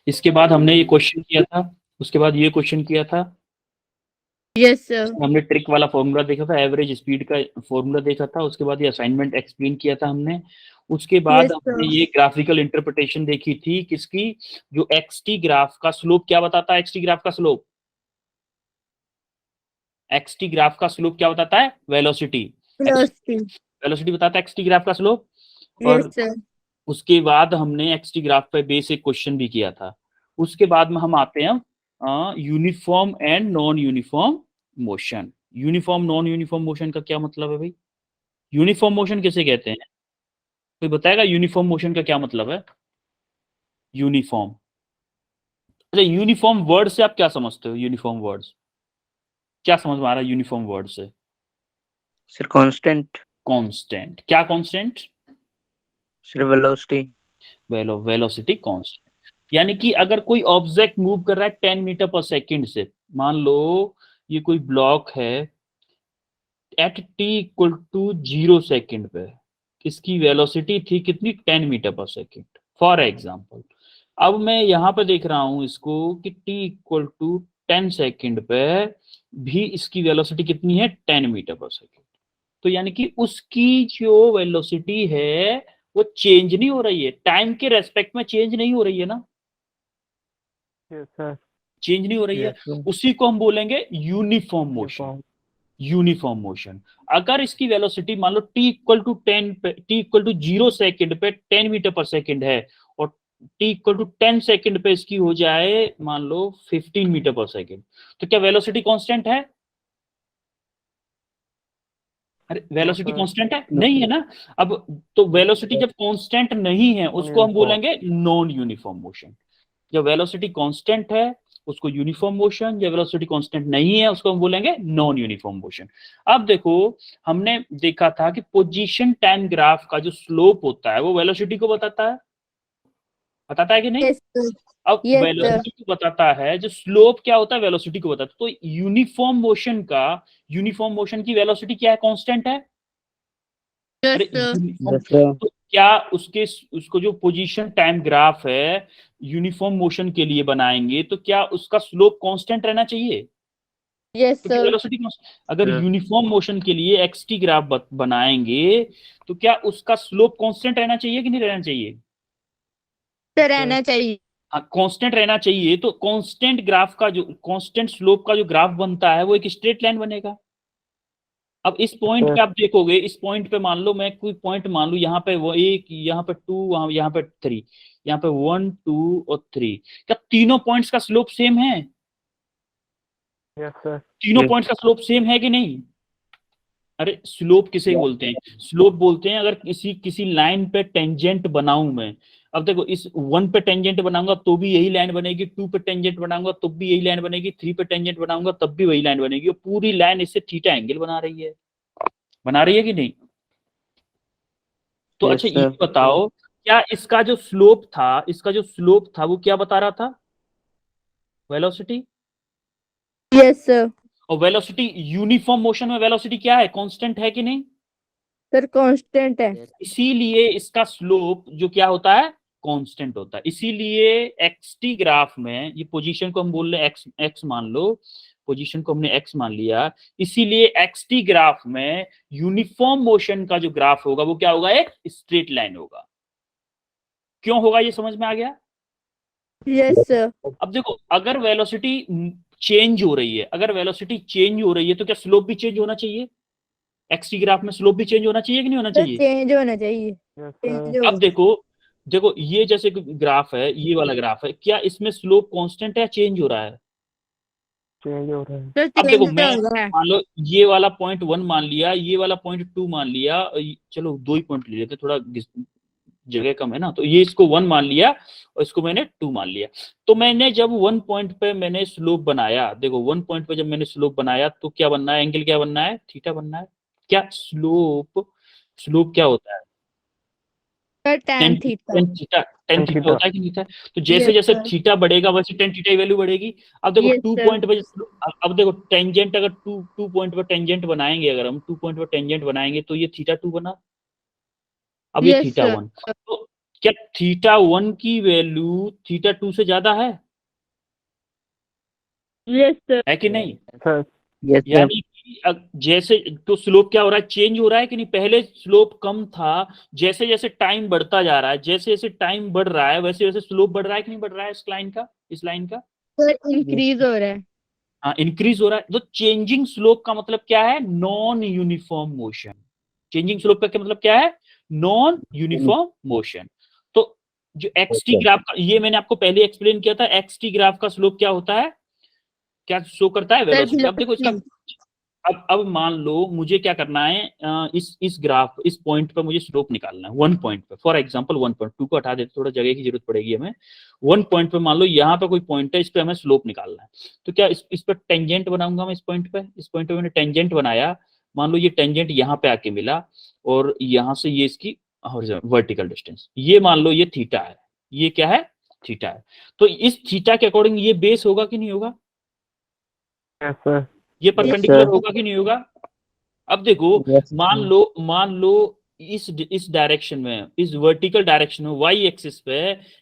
इसके बाद हमने ये क्वेश्चन किया था, उसके बाद ये क्वेश्चन किया था। Yes sir. हमने ट्रिक वाला फॉर्मूला देखा था, एवरेज स्पीड का फॉर्मूला देखा था, उसके बाद ये असाइनमेंट एक्सप्लेन किया था हमने। उसके बाद यस हमने सर। ये ग्राफिकल इंटरप्रिटेशन देखी थी किसकी, जो एक्सटी ग्राफ का स्लोप क्या बताता है, एक्सटी ग्राफ का स्लोप, एक्सटी ग्राफ का स्लोप क्या बताता है, वेलोसिटी, वेलोसिटी। वेलोसिटी बताता है एक्सटी ग्राफ का स्लोप। यस और सर। उसके बाद हमने एक्सटी ग्राफ पे बेसिक क्वेश्चन भी किया था। उसके बाद में हम आते हैं uniform and non uniform motion. Uniform non uniform motion का क्या मतलब है भाई, यूनिफॉर्म मोशन किसे कहते हैं, कोई बताएगा यूनिफॉर्म मोशन का क्या मतलब है, यूनिफॉर्म। अच्छा, यूनिफॉर्म वर्ड से आप क्या समझते हो, यूनिफॉर्म वर्ड्स क्या समझ में आ रहा है यूनिफॉर्म वर्ड से? Sir constant. कांस्टेंट, क्या constant? Sir velocity. Velocity constant. यानी कि अगर कोई ऑब्जेक्ट मूव कर रहा है 10 मीटर पर सेकंड से, मान लो ये कोई ब्लॉक है, at t equal to 0 second पे इसकी वेलोसिटी थी कितनी, 10 metre per second for example. अब मैं यहाँ पे देख रहा हूं इसको कि टी इक्वल टू 10 सेकेंड पे भी इसकी वेलोसिटी कितनी है, 10 मीटर पर सेकेंड। तो यानी कि उसकी जो वेलोसिटी है वो चेंज नहीं हो रही है, टाइम के रेस्पेक्ट में चेंज नहीं हो रही है ना, चेंज नहीं हो रही है। उसी को हम बोलेंगे यूनिफॉर्म मोशन, यूनिफॉर्म मोशन। अगर इसकी वेलोसिटी मान लो टी इक्वल टू 10 पे, टी इक्वल टू 0 सेकेंड पे 10 मीटर पर सेकेंड है, और टी इक्वल टू 10 सेकेंड पे इसकी हो जाए मान लो 15 मीटर पर सेकेंड, तो क्या वेलोसिटी कांस्टेंट है? अरे वेलोसिटी कांस्टेंट है नहीं है ना। अब तो वेलोसिटी जब कांस्टेंट नहीं है उसको हम बोलेंगे नॉन यूनिफॉर्म मोशन। जब वेलोसिटी कांस्टेंट है उसको यूनिफॉर्म मोशन, जब वेलोसिटी कांस्टेंट नहीं है उसको हम बोलेंगे नॉन यूनिफॉर्म मोशन। अब देखो, हमने देखा था कि पोजीशन टाइम ग्राफ का जो स्लोप होता है वो वेलोसिटी को बताता है कि नहीं? Yes sir. अब यस सर। वेलोसिटी को बताता है, जो स्लोप क्या होता है वेलोसिटी को बताता है। तो यूनिफॉर्म मोशन का, यूनिफॉर्म मोशन की वेलोसिटी क्या है, कांस्टेंट है। यस अरे सर। यूनिफॉर्म, तो क्या उसके, उसको जो पोजीशन टाइम ग्राफ है यूनिफॉर्म मोशन के लिए बनाएंगे तो क्या उसका स्लोप कांस्टेंट रहना चाहिए? यस क्योंकि सर। वेलोसिटी, अगर यूनिफॉर्म मोशन के लिए एक्सटी ग्राफ बनाएंगे तो क्या उसका स्लोप कांस्टेंट रहना चाहिए कि नहीं रहना चाहिए? सर रहना चाहिए। हाँ कांस्टेंट रहना चाहिए। तो कांस्टेंट ग्राफ का जो, कांस्टेंट स्लोप का जो ग्राफ बनता है वो एक स्ट्रेट लाइन बनेगा। अब इस पॉइंट पे आप देखोगे, इस पॉइंट पे मान लो मैं कोई पॉइंट मान लू, यहाँ पे वो एक, यहाँ पे 2, वहां यहाँ पे 3, यहाँ पे 1 2 और 3, क्या तीनों पॉइंट्स का स्लोप सेम है? Yes sir. तीनों पॉइंट्स का स्लोप सेम है कि नहीं? अरे स्लोप किसे बोलते हैं, स्लोप बोलते हैं अगर किसी किसी लाइन पे टेंजेंट बनाऊं मैं। अब देखो इस 1 पे टेंजेंट बनाऊंगा तो भी यही लाइन बनेगी, 2 पे टेंजेंट बनाऊंगा तो भी यही लाइन बनेगी, 3 पे टेंजेंट बनाऊंगा तब भी वही लाइन बनेगी, और पूरी लाइन इससे थीटा एंगल बना रही है कि नहीं? तो अच्छा ये बताओ, क्या इसका जो स्लोप था, इसका जो स्लोप था वो क्या बता रहा था, वेलोसिटी। Yes sir. और वेलोसिटी, यूनिफॉर्म मोशन में वेलोसिटी क्या है, कांस्टेंट है कि नहीं? सर कांस्टेंट है। इसीलिए इसका स्लोप जो क्या होता है, कांस्टेंट होता है। इसीलिए एक्सटी ग्राफ में, ये पोजीशन को हम बोल रहे हैं एक्स, एक्स मान लो, पोजीशन को हमने एक्स मान लिया, इसीलिए एक्सटी ग्राफ में यूनिफॉर्म मोशन का जो ग्राफ होगा वो क्या होगा, एक स्ट्रेट लाइन होगा। क्यों होगा ये समझ में आ गया? Yes sir. अब देखो, अगर वेलोसिटी चेंज हो रही है, अगर वेलोसिटी चेंज हो रही है तो क्या स्लोप भी चेंज होना चाहिए? एक्सटी ग्राफ में स्लोप भी चेंज होना चाहिए कि नहीं होना सर चाहिए? चेंज होना चाहिए। चेंज अब देखो, देखो ये जैसे ग्राफ है, ये वाला ग्राफ है, क्या इसमें स्लोप कांस्टेंट है, चेंज हो रहा है? चेंज हो रहा है। सर अब देखो, चेंज मैं हो रहा है। मान लो ये वाला पॉइंट 1 मान लिया, ये वाला पॉइंट 2 मान लिया, चलो 2 ही पॉइंट ले लेते, थोड़ा जगह कम है ना, तो ये इसको 1 मान लिया और इसको मैंने 2 मान लिया। तो मैंने जब 1 पॉइंट पे मैंने स्लोप बनाया, देखो 1 पॉइंट पे जब मैंने स्लोप बनाया तो क्या बनना है, एंगल क्या बनना है, थीटा बनना है। क्या स्लोप, स्लोप क्या होता है, sir tan theta. Tan theta होता है कि नहीं होता है? तो जैसे यस जैसे सर। थीटा बढ़ेगा वैसे टेन थीटा की वैल्यू बढ़ेगी। अब देखो यस 2 सर। पॉइंट पे, अब देखो टेंजेंट, अगर 2 पॉइंट पर टेंजेंट बनाएंगे, अगर हम 2 पॉइंट पर टेंजेंट बनाएंगे तो ये थीटा 2 बना, अब ये यस थीटा सर। 1। तो क्या θ1 की वैल्यू θ2 से ज्यादा है यस सर। है कि नहीं? Sir Yes, sir. यानी कि जैसे तो स्लोप क्या हो रहा है, चेंज हो रहा है कि नहीं? पहले स्लोप कम था, जैसे जैसे टाइम बढ़ता जा रहा है, जैसे जैसे टाइम बढ़ रहा है वैसे वैसे स्लोप बढ़ रहा है कि नहीं बढ़ रहा है इस लाइन का, इस लाइन का? सर इंक्रीज हो रहा है। हाँ, इंक्रीज हो रहा है। तो चेंजिंग स्लोप का मतलब क्या है? Non uniform motion. Changing slope का क्या मतलब क्या है? Non uniform motion. तो जो एक्सटी ग्राफ का, ये मैंने आपको पहले एक्सप्लेन किया था, एक्सटी ग्राफ का स्लोप क्या होता है, क्या शो करता है? Sir velocity. अब देखो इसका, वेलोसिटी। अब मान लो मुझे क्या करना है, इस ग्राफ, इस पॉइंट पर मुझे स्लोप निकालना है, वन पॉइंट पे। फॉर एग्जांपल 1.2 को हटा देते, थोड़ा जगह की जरूरत पड़ेगी हमें। वन पॉइंट पे मान लो यहाँ पे कोई पॉइंट है, इस पे हमें स्लोप निकालना है। तो क्या इस पर टेंजेंट बनाऊंगा मैं? इस पॉइंट पे, इस पॉइंट पे मैंने टेंजेंट बनाया। मान लो ये टेंजेंट यहाँ पे आके मिला, और यहाँ से ये इसकी वर्टिकल डिस्टेंस, ये मान लो ये थीटा है, ये क्या है? थीटा है। तो इस थीटा के अकॉर्डिंग ये बेस होगा कि नहीं होगा? यस सर ये Yes, परपेंडिकुलर sir. होगा कि नहीं होगा? अब देखो, Yes, मान लो इस डायरेक्शन में, इस वर्टिकल डायरेक्शन में, वाई एक्सिस पे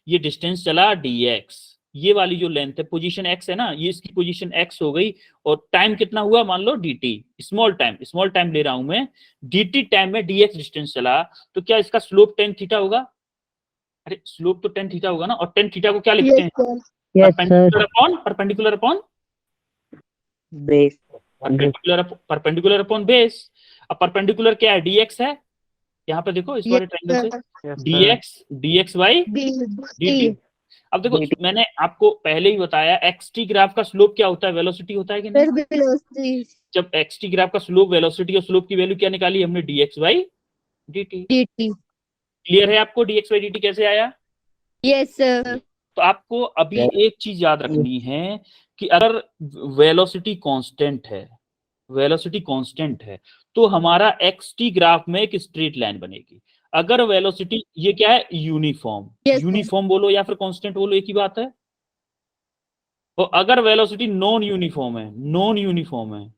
ये डिस्टेंस चला dx, ये वाली जो लेंथ है, पोजीशन x है ना, ये इसकी पोजीशन x हो गई, और टाइम कितना हुआ मान लो dt, स्मॉल टाइम ले रहा हूं मैं, dt टाइम में dx डिस्टेंस चला, तो क्या इसका स्लोप tan थीटा होगा? अरे स्लोप तो tan थीटा होगा ना, और tan थीटा को क्या लिखते यस हैं? Sir. Yes, sir. Perpendicular upon Base. Perpendicular upon base. अब परपेंडिकुलर क्या है? dx है, यहाँ पे देखो इस वाले ट्रायंगल से, yes sir dx by dt। अब देखो dt. मैंने आपको पहले ही बताया, xt ग्राफ का स्लोप क्या होता है? वेलोसिटी होता है कि नहीं? Sir velocity. जब xt ग्राफ का स्लोप, वेलोसिटी और स्लोप की वैल्यू क्या निकाली हमने? dx by dt। dt। Clear है आपको dx बाई dt कैसे आया? Yes sir. तो आपको अभी Yes. एक चीज याद रखनी है कि अगर वेलोसिटी कांस्टेंट है, वेलोसिटी कांस्टेंट है, तो हमारा xt ग्राफ में एक स्ट्रेट लाइन बनेगी। अगर वेलोसिटी, ये क्या है? यूनिफॉर्म। Yes, sir. यूनिफॉर्म बोलो या फिर कांस्टेंट बोलो, एक ही बात है। और अगर वेलोसिटी नॉन यूनिफॉर्म है, नॉन यूनिफॉर्म है,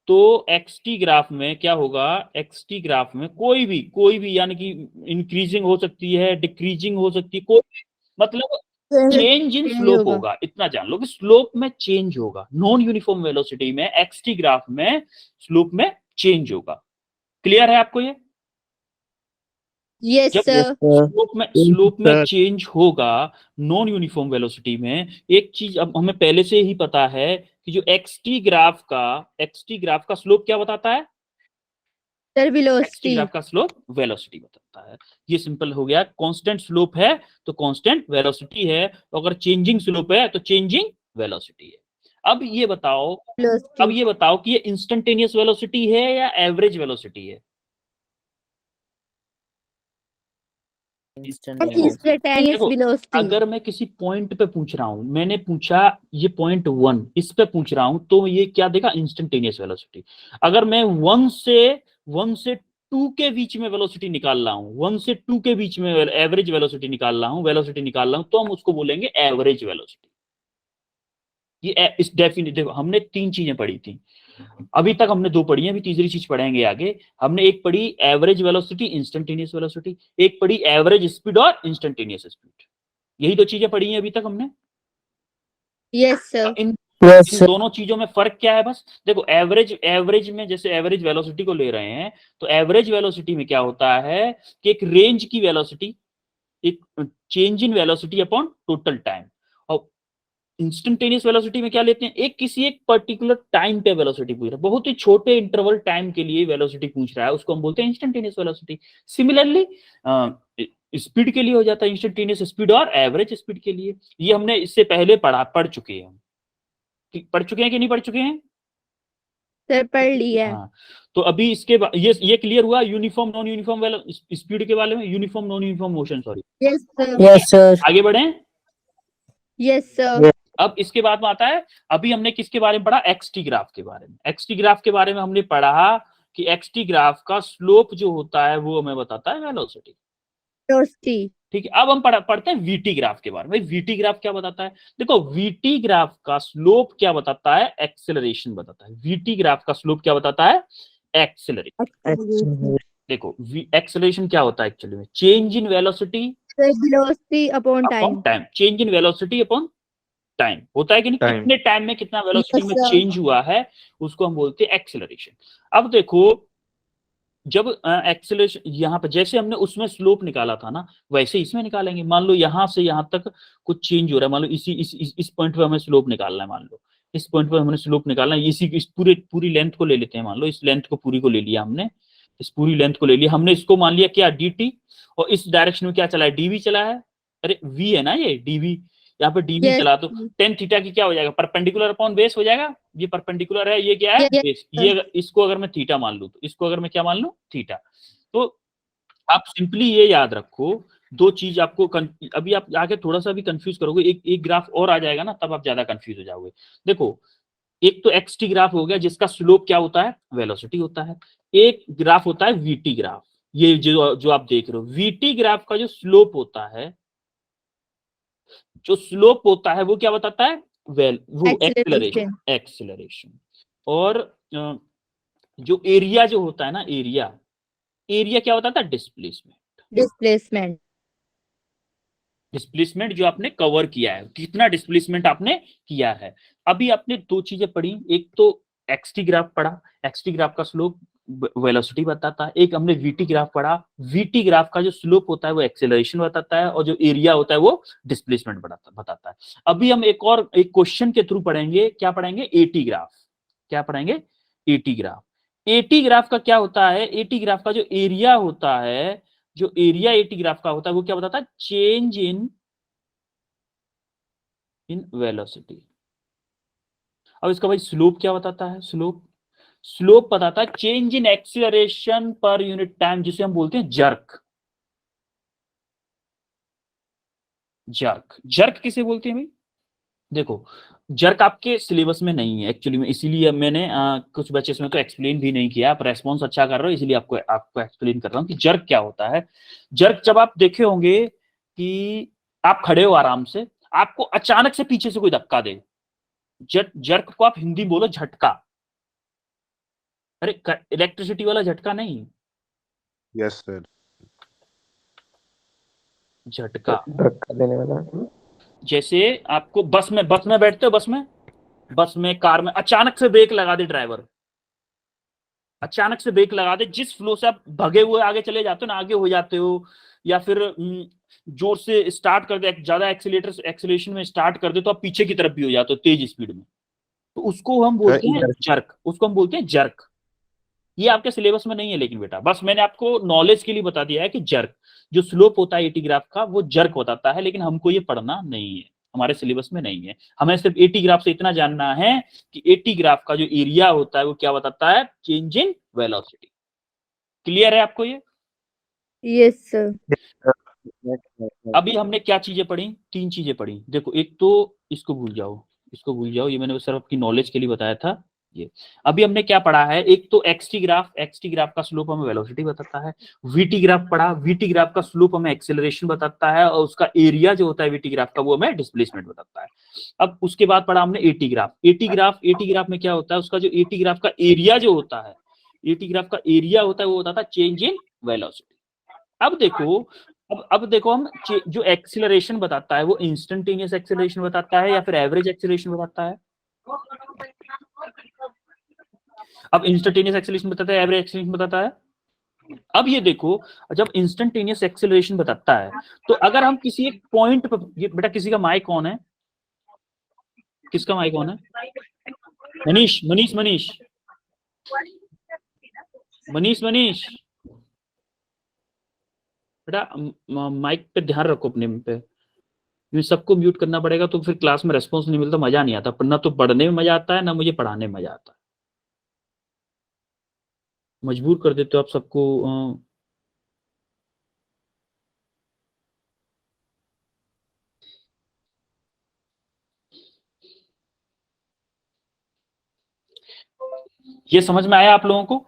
तो xt ग्राफ में क्या होगा? xt ग्राफ में कोई भी यानी कि इंक्रीजिंग हो सकती है, डिक्रीजिंग हो सकती है, कोई मतलब चेंज इन Change स्लोप होगा। होगा। इतना जान लो कि स्लोप में चेंज होगा। नॉन यूनिफॉर्म वेलोसिटी में xt ग्राफ में स्लोप में चेंज होगा। क्लियर है आपको ये? यस जब सर। sir. स्लोप में sir. चेंज होगा नॉन यूनिफॉर्म वेलोसिटी में, एक चीज अब हमें पहले से ही पता है कि जो xt ग्राफ का स्लोप क्या बताता है? Sir xt velocity. ग्राफ का स्लोप वेलोसिटी बताता है। ये सिंपल हो गया। कांस्टेंट स्लोप है तो कांस्टेंट वेलोसिटी है, अगर चेंजिंग स्लोप है तो चेंजिंग वेलोसिटी है। अब ये बताओ कि ये इंस्टेंटेनियस वेलोसिटी है या एवरेज वेलोसिटी है? Instantaneous. इंस्टेंटेनियस देखो, वेलोसिटी। अगर मैं किसी पॉइंट पे पूछ रहा हूं, मैंने पूछा ये पॉइंट 1, इस पे पूछ रहा हूं, तो ये क्या देगा? Instantaneous velocity. अगर मैं 1 से 2 के बीच में वेलोसिटी निकाल रहा हूं, 1 से 2 के बीच में एवरेज वेलोसिटी निकाल रहा हूं, तो हम उसको बोलेंगे एवरेज वेलोसिटी। ये इस डेफिनेट, देखो हमने 3 चीजें पढ़ी थी अभी तक, हमने 2 पढ़ी हैं, अभी तीसरी चीज पढ़ेंगे आगे। हमने एक पढ़ी एवरेज वेलोसिटी, इंस्टेंटेनियस वेलोसिटी, एक पढ़ी एवरेज स्पीड और इंस्टेंटेनियस स्पीड। यही 2 चीजें पढ़ी हैं अभी तक हमने। Yes sir. इन Yes, इन sir. दोनों चीजों में फर्क क्या है? बस देखो, एवरेज में, जैसे एवरेज वेलोसिटी को ले रहे हैं, तो एवरेज वेलोसिटी में क्या होता है कि एक रेंज की वेलोसिटी, एक change in velocity upon total time. और इंस्टेंटेनियस वेलोसिटी में क्या लेते हैं? किसी एक पर्टिकुलर टाइम पे वेलोसिटी पूछ रहा है, बहुत ही छोटे इंटरवल टाइम के लिए वेलोसिटी पूछ रहा है, उसको हम बोलते हैं इंस्टेंटेनियस वेलोसिटी। सिमिलरली स्पीड के लिए हो जाता है इंस्टेंटेनियस स्पीड और एवरेज स्पीड के लिए। ये हमने इससे पहले पढ़ चुके हैं। पढ़ चुके हैं कि नहीं पढ़ चुके हैं? सर पढ़ लिया है। हाँ, तो अभी इसके बाद ये क्लियर हुआ यूनिफॉर्म नॉन यूनिफॉर्म स्पीड के बारे में, uniform non uniform motion, sorry. Yes sir. Yes, sir. आगे बढ़े। Yes sir. अब इसके बाद में आता है, अभी हमने किसके बारे में पढ़ा? एक्सटी ग्राफ के बारे में। एक्सटी ग्राफ के बारे में हमने पढ़ा कि एक्सटी ग्राफ का स्लोप जो होता है वो हमें बताता है वेलोसिटी। वेलोसिटी। ठीक है, अब हम पढ़ते हैं वीटी ग्राफ के बारे में। वीटी ग्राफ क्या बताता है? देखो, वीटी ग्राफ का स्लोप क्या बताता है? एक्सेलरेशन बताता है। वीटी ग्राफ का स्लोप क्या बताता है? एक्सेलरेशन। देखो एक्सेलरेशन क्या होता है एक्चुअली में, change in velocity velocity upon time. Upon time, change in velocity upon time होता है कि नहीं, Time. कितने टाइम में कितना वेलोसिटी Yes, में sir. चेंज हुआ है उसको हम बोलते हैं एक्सेलरेशन। अब देखो जब एक्सेलरेशन यहाँ पर जैसे हमने उसमें स्लोप निकाला था ना, वैसे इसमें निकालेंगे। मान लो यहाँ से यहाँ तक कुछ चेंज हो रहा है, मान लो इस पॉइंट पे हमें स्लोप निकालना है, मान लो इस पॉइंट पे हमने स्लोप निकालना है, इस पूरी लेंथ को ले लेते हैं, मान लो इस लेंथ को पूरी को ले लिया हमने, इस पूरी लेंथ को ले लिया हमने, इसको मान लिया क्या dt, और इस डायरेक्शन में क्या चला है, dv चला है, अरे v है ना ये dv, यहाँ पे dv Yes. चला तो टेन थीटा की क्या हो जाएगा, परपेंडिकुलर अपॉन बेस हो जाएगा, ये परपेंडिकुलर है, ये क्या है Yes, बेस, ये इसको अगर मैं थीटा मान लूं, तो इसको अगर मैं क्या मान लूं थीटा, तो आप सिंपली ये याद रखो दो चीज आपको अभी आप आगे थोड़ा सा भी कंफ्यूज करोगे, एक ग्राफ और आ जाएगा ना, तब आप ज्यादा कंफ्यूज हो जाओगे। देखो एक तो एक्स टी ग्राफ हो गया जिसका स्लोप क्या होता है, वेलोसिटी होता है, एक ग्राफ होता है वीटी ग्राफ, ये जो आप देख रहे हो वीटी ग्राफ का जो स्लोप होता है, वो क्या बताता है, वो एक्सेलरेशन, एक्सेलरेशन। और जो एरिया जो होता है ना, एरिया क्या बताता है, डिस्प्लेसमेंट, डिस्प्लेसमेंट जो आपने कवर किया है, कितना डिस्प्लेसमेंट आपने किया है। अभी आपने दो चीजें पढ़ी, एक तो एक्सटी ग्राफ पढ़ा, एक्सटी ग्राफ का स्लोप वेलोसिटी बताता है, एक हमने वीटी ग्राफ पढ़ा, वीटी ग्राफ का जो स्लोप होता है वो एक्सेलरेशन बताता है, और जो एरिया होता है वो डिस्प्लेसमेंट बताता है। अभी हम एक क्वेश्चन के थ्रू पढ़ेंगे, क्या पढ़ेंगे, एटी ग्राफ, क्या पढ़ेंगे, एटी ग्राफ। एटी ग्राफ का क्या होता है, एटी ग्राफ का जो एरिया होता है, जो एरिया एटी ग्राफ का होता है वो क्या बताता है, चेंज इन वेलोसिटी। अब इसका भाई स्लोप क्या बताता है, स्लोप बताता है change in acceleration per unit time, जिसे हम बोलते हैं जर्क। जर्क किसे बोलते हैं भाई, देखो जर्क आपके सिलेबस में नहीं है एक्चुअली में, इसीलिए मैंने कुछ बच्चे में तो एक्सप्लेन भी नहीं किया, आप रेस्पॉन्स अच्छा कर रहे हो इसलिए आपको एक्सप्लेन कर रहा हूं कि जर्क क्या होता है। जर्क जब आप देखे होंगे कि आप खड़े हो आराम से, आपको अचानक से पीछे से कोई धक्का दे, जर्क को आप हिंदी बोलो झटका, अरे इलेक्ट्रिसिटी वाला झटका नहीं, यस सर, झटका। धक्का देने वाला। जैसे आपको बस में बैठते हो, बस में कार में अचानक से ब्रेक लगा दे ड्राइवर, अचानक से ब्रेक लगा दे, जिस फ्लो से आप भगे हुए आगे चले जाते हो ना, आगे हो जाते हो, या फिर जोर से स्टार्ट कर दे, ज्यादा एक्सीलरेशन में स्टार्ट कर दे तो आप पीछे की तरफ भी हो जाते हो तेज स्पीड में, तो उसको हम बोलते हैं जर्क, उसको हम बोलते हैं जर्क। ये आपके सिलेबस में नहीं है लेकिन बेटा, बस मैंने आपको नॉलेज के लिए बता दिया है कि जर्क जो स्लोप होता है एटी ग्राफ का वो जर्क बताता है, लेकिन हमको ये पढ़ना नहीं है, हमारे सिलेबस में नहीं है। हमें सिर्फ एटी ग्राफ से इतना जानना है कि एटी ग्राफ का जो एरिया होता है वो क्या बताता है, चेंज इन वेलोसिटी। क्लियर है आपको ये? Yes sir. अभी हमने क्या चीजें पढ़ी, तीन चीजें पढ़ी। देखो एक तो इसको भूल जाओ, ये मैंने सिर्फ आपकी नॉलेज के लिए बताया था। ये अभी हमने क्या पढ़ा है, एक तो एक्सटी ग्राफ का स्लोप हमें वेलोसिटी बताता है, वीटी ग्राफ पढ़ा, वीटी ग्राफ का स्लोप हमें एक्सेलरेशन बताता है, और उसका एरिया जो होता है वीटी ग्राफ का वो हमें डिस्प्लेसमेंट बताता है। अब उसके बाद पढ़ा हमने एटी ग्राफ में क्या होता है, उसका जो एटी ग्राफ का एरिया जो होता है, एटी ग्राफ का एरिया होता है वो बताता है चेंज इन वेलोसिटी। अब देखो हम जो एक्सीलरेशन बताता है वो इंस्टेंटेनियस एक्सीलरेशन बताता है या फिर एवरेज एक्सीलरेशन बताता है। अब इंस्टेंटेनियस एक्सीलरेशन बताता है, एवरेज एक्सीलरेशन बताता है। अब ये देखो जब इंस्टेंटेनियस एक्सीलरेशन बताता है तो अगर हम किसी एक पॉइंट पर, ये बेटा किसी का माइक कौन है, किसका माइक कौन है, मनीष मनीष मनीष मनीष मनीष बेटा माइक पे ध्यान रखो अपने पे, ये सबको म्यूट करना पड़ेगा तो फिर क्लास में रेस्पॉन्स नहीं मिलता, मजा नहीं आता, ना तो पढ़ने में मजा आता है ना मुझे पढ़ाने में मजा आता है, मजबूर कर देते हो आप सबको। ये समझ में आया आप लोगों को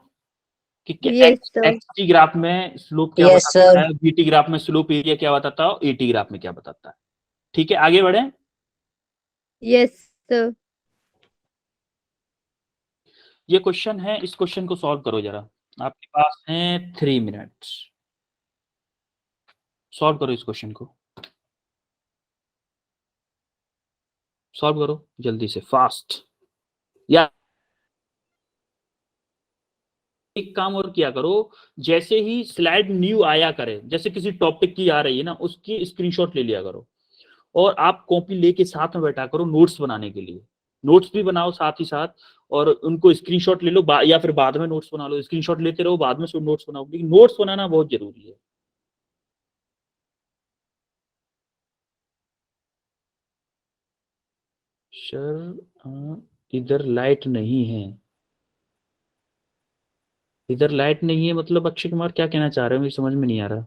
कि Yes, sir. एक्सटी ग्राफ में स्लोप क्या Yes, बताता sir. है, बीटी ग्राफ में स्लोप एरिया क्या बताता है, एटी ग्राफ में क्या बताता है। ठीक है आगे बढ़े। Yes, sir. ये क्वेश्चन है, इस क्वेश्चन को सॉल्व करो जरा। आपके पास हैं 3 मिनट्स। सॉल्व करो इस क्वेश्चन को, सॉल्व करो जल्दी से, फास्ट। या एक काम और किया करो, जैसे ही स्लाइड न्यू आया करे, जैसे किसी टॉपिक की आ रही है ना, उसकी स्क्रीनशॉट ले लिया करो और आप कॉपी लेके साथ में बैठा करो नोट्स बनाने के लिए। नोट्स भी बनाओ साथ ही साथ, और उनको स्क्रीनशॉट ले लो, या फिर बाद में नोट्स बना लो। स्क्रीनशॉट लेते रहो, बाद में सब नोट्स बनाओ, लेकिन नोट्स बनाना बहुत जरूरी है। सर इधर लाइट नहीं है, इधर लाइट नहीं है मतलब अक्षय कुमार क्या कहना चाह रहे हो, मुझे समझ में नहीं आ रहा।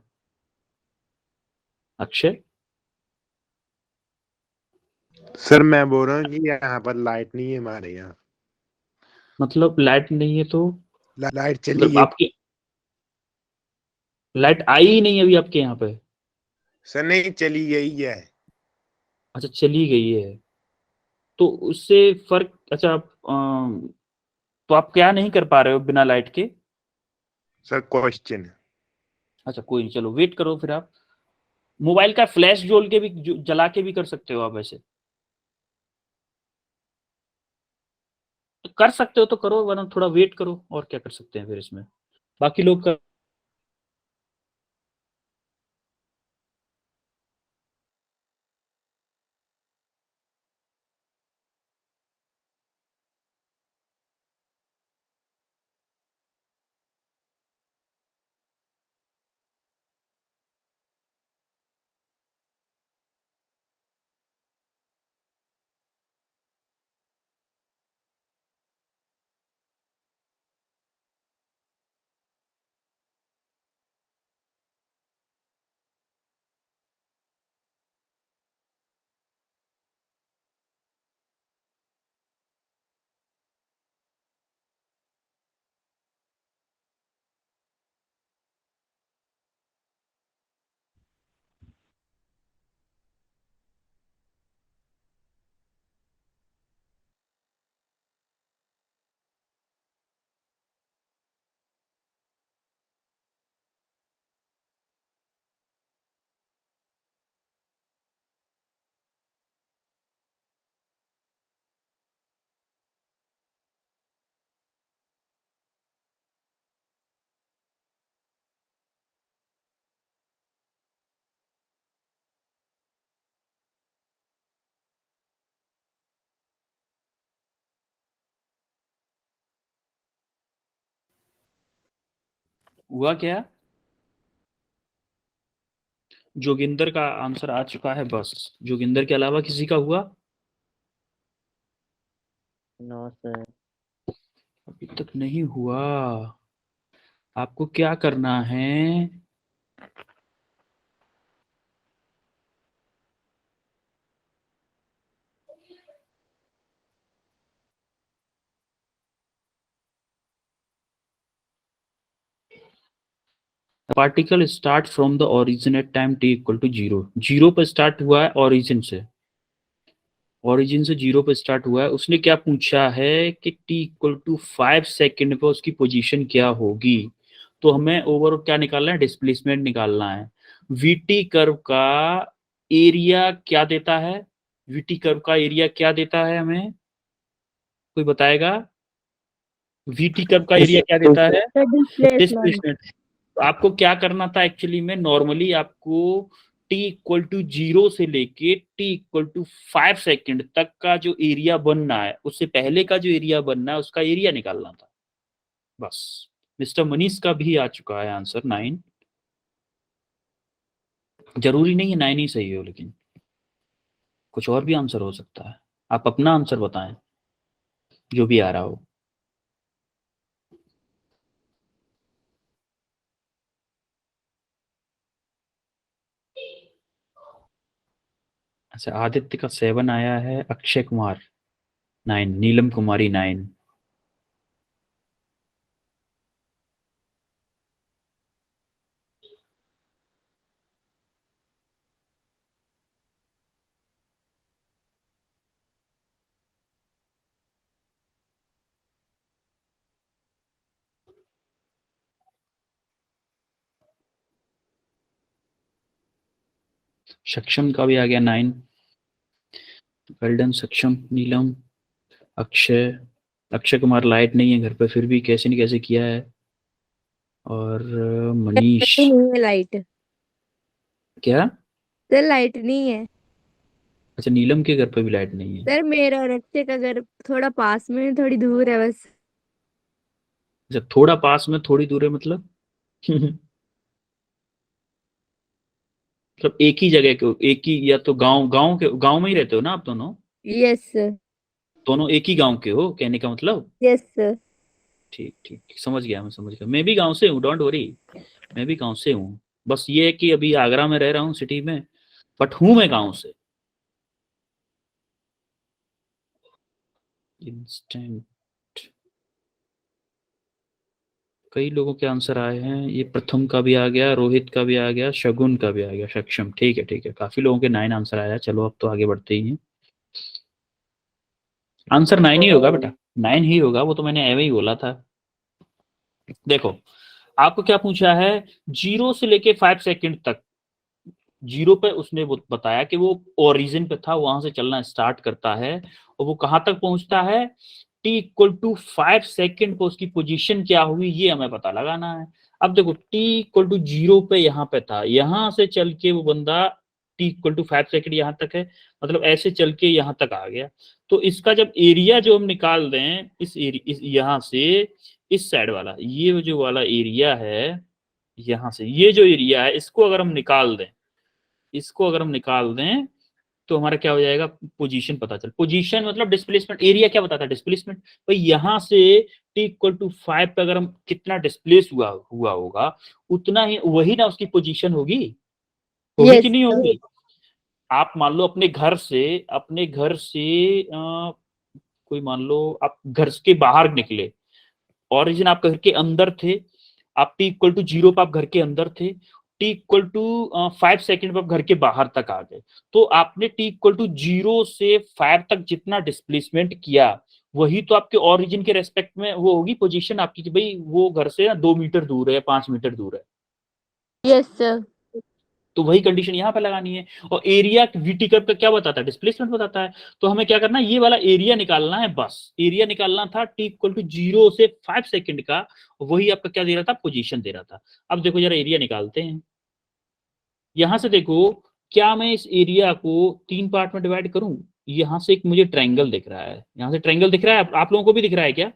अक्षय, सर मैं बोल रहा हूँ कि यहाँ पर लाइट नहीं है हमारे यहाँ। मतलब लाइट नहीं है तो लाइट चली मतलब गई। आपकी लाइट आई ही नहीं अभी आपके यहाँ पे? सर नहीं, चली गई है। अच्छा चली गई है, तो उससे फर्क, अच्छा आप तो आप क्या नहीं कर पा रहे हो बिना लाइट के? Sir question. अच्छा कोई नहीं, चलो वेट करो फिर। आप मोबाइल का फ्लैश जोल के भी जला के भी कर सकते हो आप ऐसे, तो कर सकते हो तो करो, वरना थोड़ा वेट करो, और क्या कर सकते हैं फिर इसमें, बाकी लोग कर। हुआ क्या? जोगिंदर का आंसर आ चुका है, बस जोगिंदर के अलावा किसी का हुआ? No sir. अभी तक नहीं हुआ। आपको क्या करना है, particle start from the origin at time t equal to zero. Zero पर स्टार्ट हुआ है ओरिजिन से, ओरिजिन से जीरो पे स्टार्ट हुआ है। उसने क्या पूछा है कि टी इक्वल टू 5 सेकेंड पे उसकी पोजीशन क्या होगी। तो हमें ओवर क्या निकालना है, डिस्प्लेसमेंट निकालना है। वीटी कर्व का एरिया क्या देता है, वीटी कर्व का एरिया क्या देता है हमें, कोई बताएगा? वीटी कर्व का एरिया क्या देता है? The displacement. डिस्प्लेसमेंट। तो आपको क्या करना था एक्चुअली में, नॉर्मली आपको टी इक्वल टू जीरो से लेके टी इक्वल टू 5 सेकेंड तक का जो एरिया बनना है, उससे पहले का जो एरिया बनना है उसका एरिया निकालना था, बस। मिस्टर मनीष का भी आ चुका है आंसर 9। जरूरी नहीं है 9 ही सही हो, लेकिन कुछ और भी आंसर हो सकता है। आप अपना आंसर बताएं जो भी आ रहा हो। अच्छा आदित्य का 7 आया है, अक्षय कुमार 9, नीलम कुमारी 9। सक्षम का भी आ गया 9। वेल डन सक्षम, नीलम, अक्षय। अक्षय कुमार लाइट नहीं है घर पे, फिर भी कैसे न कैसे किया है। और मनीष। नहीं है लाइट क्या? सर, लाइट नहीं है अच्छा, नीलम के घर पे भी लाइट नहीं है। सर। मेरा और अक्षय का घर थोड़ा पास में है, थोड़ी दूर है बस। अच्छा, थोड़ा पास में थोड़ी दूर है मतलब? मतलब एक ही जगह के, एक ही, या तो गांव में ही रहते हो ना आप दोनों? Yes sir. दोनों एक ही गांव के हो कहने का मतलब? Yes sir. ठीक ठीक, समझ गया, मैं समझ गया। मैं भी गांव से हूँ, डोंट वरी। मैं भी गांव से हूँ। बस ये है कि अभी आगरा में रह रहा हूँ सिटी में, बट हूँ मैं गांव से। इंस्टेंट। कई लोगों के आंसर आए हैं। ये प्रथम का भी आ गया, रोहित का भी आ गया, शगुन का भी आ गया, सक्षम। ठीक है ठीक है, काफी लोगों के 9 आंसर आया। चलो अब तो आगे बढ़ते ही हैं। आंसर 9 ही होगा बेटा, 9 ही होगा, वो तो मैंने एवे ही बोला था। देखो, आपको क्या पूछा है, 0 से लेके 5 सेकंड तक। 0 पे उसने वो बताया कि वो ओरिजिन पे था, वहां से चलना स्टार्ट करता है और वो कहां तक पहुंचता है, t=5 सेकंड पर उसकी पोजीशन क्या हुई ये हमें पता लगाना है। अब देखो t=0 पे यहाँ पे था, यहां से चल के वो बंदा t=5 सेकंड यहाँ तक है, मतलब ऐसे चल के यहाँ तक आ गया। तो इसका जब एरिया जो हम निकाल दें, इस यहाँ से इस साइड वाला, ये जो वाला एरिया है, यहाँ से ये जो एरिया है, इसको अगर हम निकाल दें, इसको अगर हम निकाल दें तो हमारा क्या हो जाएगा, पोजीशन पता चल। पोजीशन मतलब डिस्प्लेसमेंट, एरिया क्या बताता है, डिस्प्लेसमेंट। भाई यहां से t=5 पे अगर हम कितना डिस्प्लेस हुआ होगा, उतना ही, वही ना उसकी पोजीशन होगी। होगी कि यस नहीं सर। होगी? आप मान लो अपने घर से कोई मान लो आप घर के बाहर निकले, ओरिजिन आप घर के अंदर थे, आप t=0 पर आप घर के अंदर थे, t=5 सेकंड पर आप घर के बाहर तक आ गए। तो आपने t=0 से 5 तक जितना डिस्प्लेसमेंट किया, वही तो आपके ओरिजिन के रेस्पेक्ट में वो होगी पोजीशन आपकी, कि भाई वो घर से ना 2 मीटर दूर है, 5 मीटर दूर है। Yes sir. तो वही कंडीशन यहाँ पे लगानी है। और एरिया वीटी कर्व का क्या बताता है, डिस्प्लेसमेंट बताता है। तो हमें क्या करना है, ये वाला एरिया निकालना है, बस एरिया निकालना था t=0 से 5 सेकंड का, वही आपका क्या दे रहा था, पोजीशन दे रहा था। अब देखो जरा एरिया निकालते हैं। यहां से देखो, क्या मैं इस एरिया को 3 पार्ट में डिवाइड करूं? यहां से एक मुझे ट्रायंगल दिख रहा है, यहां से ट्रायंगल दिख रहा है, आप लोगों को भी दिख रहा है क्या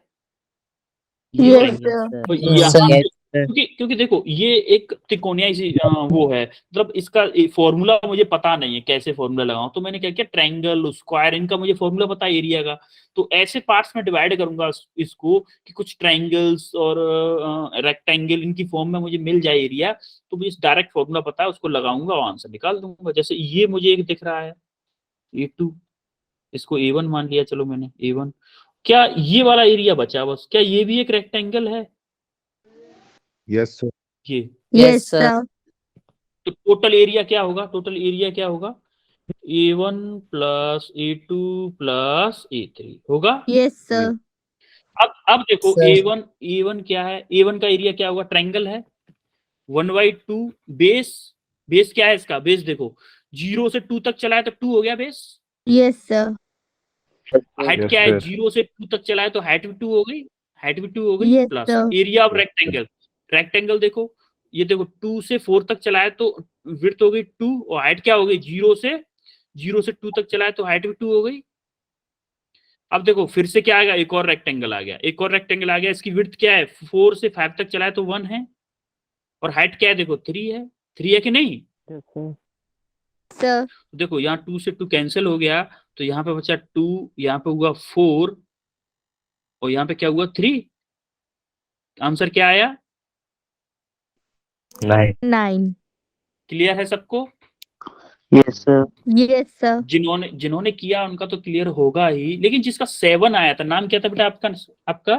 ये यस ट्रायंगल? सर। तो Yes, यहाँ yes, से, sir. क्योंकि क्योंकि देखो ये एक त्रिकोणीय सी वो है, मतलब इसका फॉर्मूला मुझे पता नहीं है कैसे फॉर्मूला लगाऊं, तो मैंने क्या किया, ट्रायंगल, स्क्वायर, इनका मुझे फॉर्मूला पता है एरिया का। तो ऐसे पार्ट्स में डिवाइड करूंगा इसको कि कुछ ट्रायंगल्स और रेक्टेंगल इनकी फॉर्म में मुझे मिल जाए एरिया। तो मुझे डायरेक्ट फॉर्मूला पता है, उसको लगाऊंगा और आंसर निकाल दूंगा। जैसे ये मुझे एक दिख रहा है A2, इसको A1 मान लिया, चलो मैंने A1। क्या ये वाला एरिया बचा बस, क्या ये भी एक रेक्टेंगल है? Yes sir. ये यस सर। तो टोटल एरिया क्या होगा, टोटल एरिया क्या होगा, A1 plus A2 plus A3 होगा। Yes sir. अब देखो Sir. A1 क्या है, A1 का एरिया क्या होगा, ट्रायंगल है, 1/2 बेस। बेस क्या है इसका, बेस देखो 0 से 2 तक चला है तो 2 हो गया base. Yes sir. Height yes क्या है, सर। 0 से 2 तक चला है तो हाइट भी 2 हो गई, हाइट भी 2 हो गई, yes plus sir. Area of rectangle. Rectangle देखो, ये देखो 2 से 4 तक चला है तो विड्थ हो गई 2, और हाइट क्या हो गई, 0 से 2 तक चला है तो हाइट भी 2 हो गई। अब देखो फिर से क्या आएगा, एक और रेक्टेंगल आ गया, एक और रेक्टेंगल आ गया, इसकी विड्थ क्या है, 4 से 5 तक चला है तो 1 है, और हाइट क्या है देखो 3 है, 3 है कि नहीं? Yes, sir. सर। देखो यहाँ 2 से 2 कैंसिल हो गया, तो यहाँ पे बचा 2, यहाँ पे हुआ 4, और यहाँ पे क्या हुआ 3। आंसर क्या आया, 9. 9। क्लियर है सबको? Yes, sir. Yes sir. जिन्होंने जिन्होंने किया उनका तो क्लियर होगा ही, लेकिन जिसका 7 आया था, नाम क्या था बेटा आपका, आपका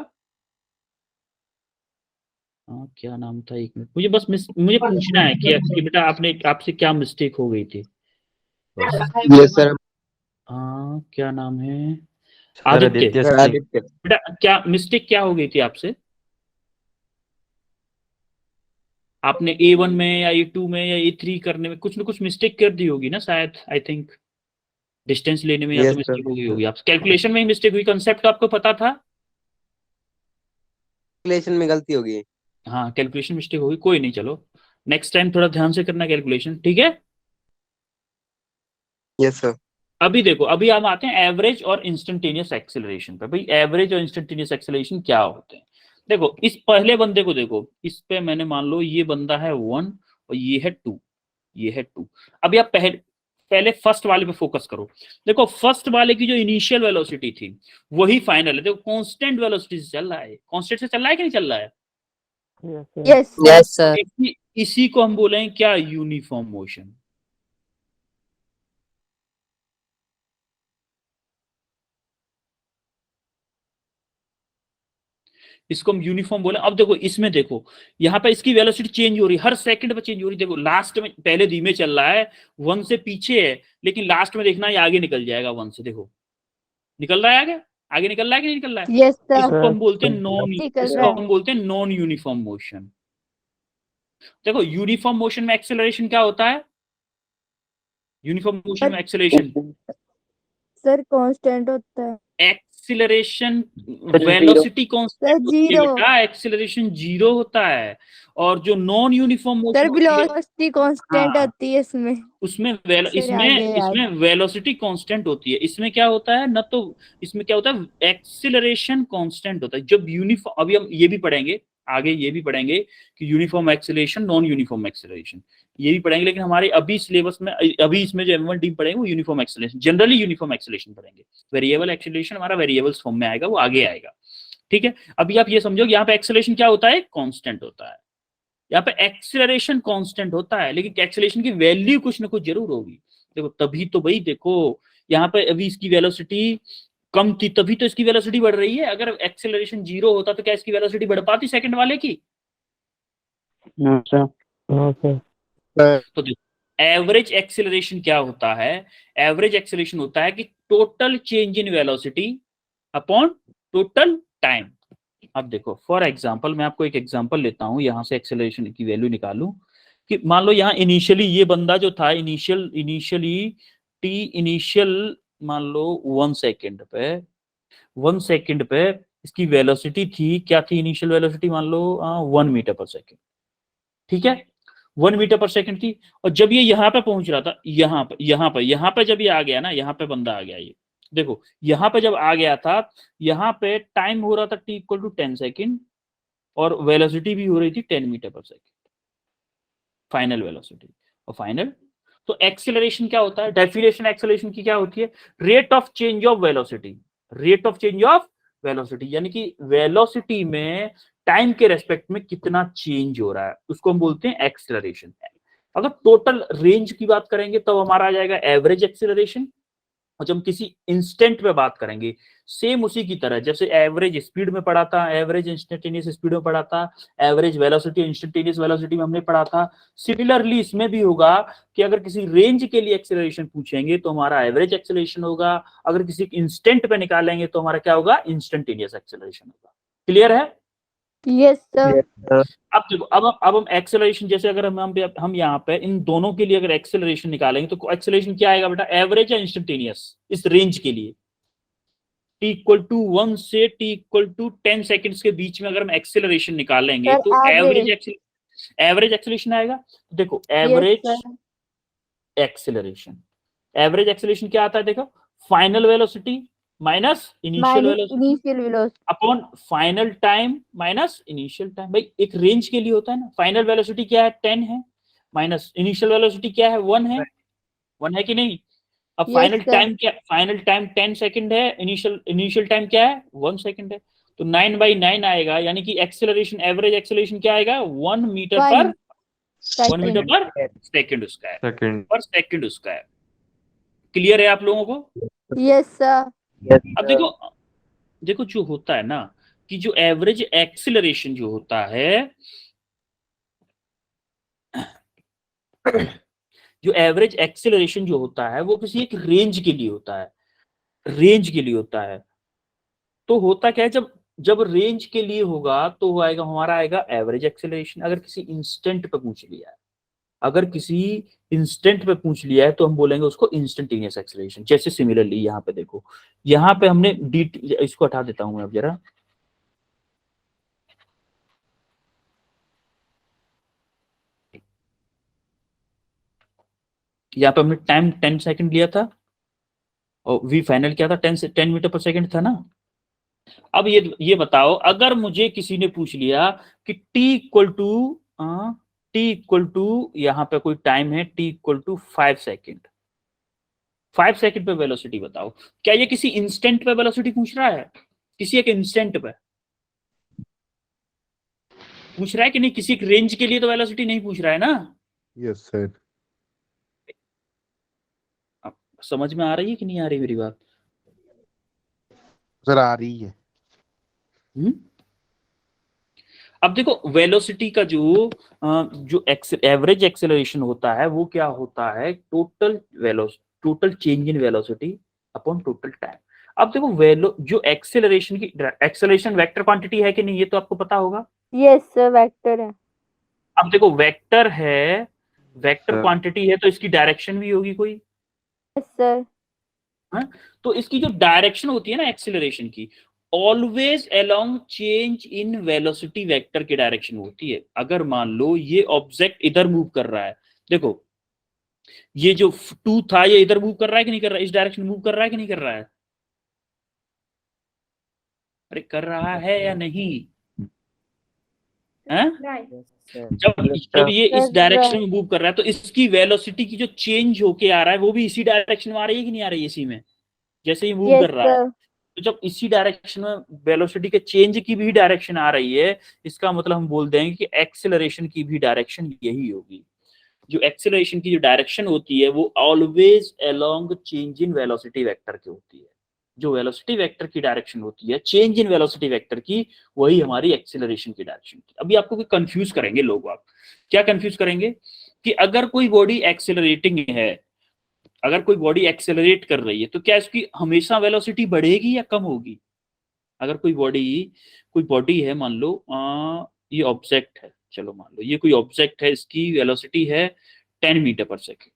क्या नाम था, एक मिनट, मुझे बस मुझे पूछना है कि बेटा आपने, आपसे क्या मिस्टेक हो गई थी बस। Yes sir. क्या नाम है, सर आदित्य। आदित्य सर सिंह। आदित्य। बेटा क्या मिस्टेक क्या हो गई थी आपसे? आपने A1 में या A2 में या A3 करने में कुछ ना कुछ मिस्टेक कर दी होगी ना शायद, आई थिंक डिस्टेंस लेने में या तो Yes, sir. मिस्टेक हो गई होगी, आप कैलकुलेशन में ही मिस्टेक हुई, कंसेप्ट आपको पता था। कैलकुलेशन में गलती होगी। हाँ कैलकुलेशन मिस्टेक होगी, कोई नहीं, चलो नेक्स्ट टाइम थोड़ा ध्यान से करना कैलकुलेशन, ठीक है। Yes sir. अभी देखो, अभी हम आते हैं एवरेज और इंस्टेंटेनियस एक्सेलरेशन पे। भाई एवरेज और इंस्टेंटेनियस एक्सेलरेशन क्या होते हैं? देखो इस पहले बंदे को देखो, इस पे मैंने मान लो ये बंदा है 1 और ये है 2, ये है 2। अभी आप पहले फर्स्ट वाले पे फोकस करो। देखो फर्स्ट वाले की जो इनिशियल वेलोसिटी थी वही फाइनल है। देखो कांस्टेंट वेलोसिटी से चल रहा है, कांस्टेंट से चल रहा है कि नहीं चल रहा है? Yes, sir. Yes yes sir. इसी को हम बोले क्या? Uniform motion. इसको हम यूनिफॉर्म बोले। अब देखो इसमें देखो यहाँ पे इसकी वेलोसिटी चेंज हो रही है, हर सेकंड पे चेंज हो रही है। देखो लास्ट में पहले धीमे चल रहा है, 1 से पीछे है, लेकिन लास्ट में देखना ये आगे निकल जाएगा 1 से। देखो निकल रहा है आगे, आगे निकल रहा है कि नहीं निकल रहा है? यस सर इसको हम बोलते हैं निकल इसको रहा हम बोलते हैं नॉन यूनिफॉर्म मोशन। देखो यूनिफॉर्म मोशन में एक्सेलरेशन क्या होता है? यूनिफॉर्म मोशन में एक्सेलरेशन, सर कांस्टेंट होता है acceleration Sir, velocity sir constant होती है जीरो बेटा, एक्सीलरेशन 0 होता है। और जो नॉन यूनिफॉर्म सर मोशन होती है वेलोसिटी कांस्टेंट हाँ होती है इसमें उसमें सर आगे इसमें वेलोसिटी कांस्टेंट होती है। इसमें क्या होता है ना, तो इसमें क्या होता है, एक्सीलरेशन कांस्टेंट होता है। जब यूनिफॉर्म, अभी हम ये भी पढ़ेंगे आगे, ये भी पढ़ेंगे कि uniform acceleration non uniform acceleration, ये भी पढ़ेंगे। लेकिन हमारे अभी सिलेबस में, अभी इसमें जो M1 टीम पढ़ेंगे वो uniform acceleration, generally uniform acceleration पढ़ेंगे। वेरिएबल एक्सीलरेशन हमारा वेरिएबल्स फॉर्म में आएगा, वो आगे आएगा, ठीक है। अभी आप ये समझो कि यहाँ पे एक्सीलरेशन क्या होता है? कांस्टेंट होता है। यहाँ पे एक्सेलरेशन कांस्टेंट होता है, लेकिन एक्सेलरेशन की वैल्यू कुछ ना कुछ जरूर होगी। देखो तभी तो भाई देखो यहाँ पे अभी इसकी वेलोसिटी कम थी, तभी तो इसकी वेलोसिटी बढ़ रही है। अगर एक्सेलरेशन 0 होता तो क्या इसकी वेलोसिटी बढ़ पाती सेकंड वाले की? No, sir. No, sir. तो देखो एवरेज एक्सेलरेशन क्या होता है? एवरेज एक्सेलरेशन होता है कि total change in velocity upon total time. अब देखो फॉर एग्जांपल, मैं आपको एक एग्जांपल लेता हूं, यहां से एक्सेलरेशन की वैल्यू निकालूं। कि मान लो यहाँ इनिशियली ये बंदा जो था, इनिशियल मान लो 1 सेकंड पे, 1 सेकंड पे इसकी वेलोसिटी थी, क्या थी इनिशियल वेलोसिटी? मान लो 1 मीटर पर सेकंड, ठीक है, 1 मीटर पर सेकंड थी। और जब ये यहाँ पे पहुंच रहा था, यहाँ पे जब ये आ गया ना, यहाँ पे बंदा आ गया, ये देखो यहाँ पे जब आ गया था, यहाँ पे टाइम हो रहा था t = 10 सेकंड और वेलोसिटी भी हो रही थी 10 मीटर पर सेकंड, फाइनल वेलोसिटी और फाइनल। तो एक्सेलरेशन क्या होता है? डेफिनेशन एक्सेलरेशन की क्या होती है? Rate of change of velocity, rate of change of velocity, यानी कि वेलोसिटी में टाइम के रेस्पेक्ट में कितना चेंज हो रहा है, उसको हम बोलते हैं एक्सेलरेशन। अगर टोटल रेंज की बात करेंगे तो हमारा आ जाएगा एवरेज एक्सेलरेशन। और जब हम किसी इंस्टेंट पे बात करेंगे, सेम उसी की तरह जैसे एवरेज स्पीड में पढ़ा था, एवरेज इंस्टेंटेनियस स्पीड में पढ़ा था, एवरेज वेलोसिटी इंस्टेंटेनियस वेलोसिटी में हमने पढ़ा था, सिमिलरली इसमें भी होगा कि अगर किसी रेंज के लिए एक्सेलरेशन पूछेंगे तो हमारा एवरेज एक्सेलरेशन होगा, अगर किसी इंस्टेंट पे निकालेंगे तो हमारा क्या होगा? इंस्टेंटेनियस एक्सेलरेशन होगा। क्लियर है? Yes sir Yes, sir. अब देखो, अब हम एक्सेलरेशन, जैसे अगर हम यहाँ पे इन दोनों के लिए अगर एक्सेलरेशन निकालेंगे तो एक्सेलरेशन क्या आएगा बेटा? एवरेज या इंस्टेंटेनियस इस रेंज के लिए? t = 1 से t = 10 सेकंड्स के बीच में अगर हम एक्सेलरेशन निकालेंगे सर तो एवरेज एवरेज एक्सेलरेशन आएगा। तो देखो yes average sir acceleration, average acceleration क्या आता है? देखो final velocity minus initial minus velocity initial velocity upon final time minus initial time. भाई एक रेंज के लिए होता है ना, फाइनल वेलोसिटी क्या है? 10 है, माइनस इनिशियल वेलोसिटी क्या है? 1 है, 1 है कि नहीं? अब यस फाइनल सर टाइम क्या? फाइनल टाइम 10 सेकंड है, इनिशियल टाइम क्या है? 1 सेकंड है। तो 9/9 आएगा, यानी कि एक्सेलरेशन, एवरेज एक्सेलरेशन क्या आएगा? 1 मीटर पर 1 मीटर सेकंड पर सेकंड उसका है, Second. पर सेकंड उसका है। क्लियर है आप लोगों को? यस सर Yes, अब sir. देखो जो होता है ना कि जो एवरेज एक्सेलरेशन जो होता है, जो एवरेज एक्सेलरेशन जो होता है वो किसी एक रेंज के लिए होता है, रेंज के लिए होता है। तो होता क्या है, जब जब रेंज के लिए होगा तो वो आएगा, हमारा आएगा एवरेज एक्सेलरेशन। अगर किसी इंस्टेंट पे पूछ लिया है, अगर किसी इंस्टेंट पे पूछ लिया है तो हम बोलेंगे उसको इंस्टेंटेनियस एक्सेलरेशन। जैसे सिमिलरली यहाँ पे देखो, यहाँ पे हमने डी, इसको हटा देता हूं मैं अब जरा, यहाँ पे हमने टाइम 10 सेकंड लिया था और वी फाइनल क्या था, 10 मीटर पर सेकंड था ना। अब ये बताओ, अगर मुझे किसी ने पूछ लिया कि टी इक्वल टू यहाँ पे कोई टाइम है, t equal to 5 second, 5 second पे वेलोसिटी बताओ, क्या ये किसी इंस्टेंट पे वेलोसिटी पूछ रहा है? किसी एक इंस्टेंट पे पूछ रहा है कि नहीं? किसी एक रेंज के लिए तो वेलोसिटी नहीं पूछ रहा है ना। Yes sir. अब समझ में आ रही है कि नहीं आ रही मेरी बात? सर आ रही है। हम्म। अब देखो, वेलोसिटी का जो एवरेज एक्सेलरेशन होता है वो क्या होता है, total change in velocity upon total time. अब देखो, जो एक्सेलरेशन वेक्टर क्वांटिटी है कि नहीं, ये तो आपको पता होगा। यस सर, वेक्टर है। अब देखो, वेक्टर है, वेक्टर सर क्वांटिटी है, तो इसकी डायरेक्शन भी होगी कोई। Yes sir. हाँ? तो इसकी जो डायरेक्शन होती है ना एक्सेलरेशन की, always along change in velocity vector की डायरेक्शन होती है। अगर मान लो ये ऑब्जेक्ट इधर मूव कर रहा है, देखो ये जो टू था ये इधर मूव कर रहा है कि नहीं कर रहा है, इस डायरेक्शन मूव कर रहा है कि नहीं कर रहा है? अरे कर रहा है या नहीं है? जब जब ये इस डायरेक्शन में मूव कर रहा है तो इसकी वेलोसिटी की जो चेंज होके आ रहा है वो भी इसी डायरेक्शन में आ रही है कि नहीं आ रही है, इसी में जैसे ही मूव यस कर रहा है। सर। तो जब इसी डायरेक्शन में वेलोसिटी के चेंज की भी डायरेक्शन आ रही है, इसका मतलब हम बोल देंगे कि एक्सेलरेशन की भी डायरेक्शन यही होगी। जो एक्सेलरेशन की जो डायरेक्शन होती है वो always along change in velocity vector की होती है। जो वेलोसिटी वेक्टर की डायरेक्शन होती है, चेंज इन वेलोसिटी वेक्टर की, वही हमारी एक्सेलरेशन की डायरेक्शन की। अभी आपको कोई कंफ्यूज करेंगे लोग, आप क्या कंफ्यूज करेंगे कि अगर कोई बॉडी एक्सेलरेटिंग है, अगर कोई बॉडी एक्सेलरेट कर रही है तो क्या इसकी हमेशा वेलोसिटी बढ़ेगी या कम होगी? अगर कोई बॉडी है, मान लो ये ऑब्जेक्ट है, चलो मान लो ये कोई ऑब्जेक्ट है, इसकी वेलोसिटी है 10 मीटर पर सेकेंड।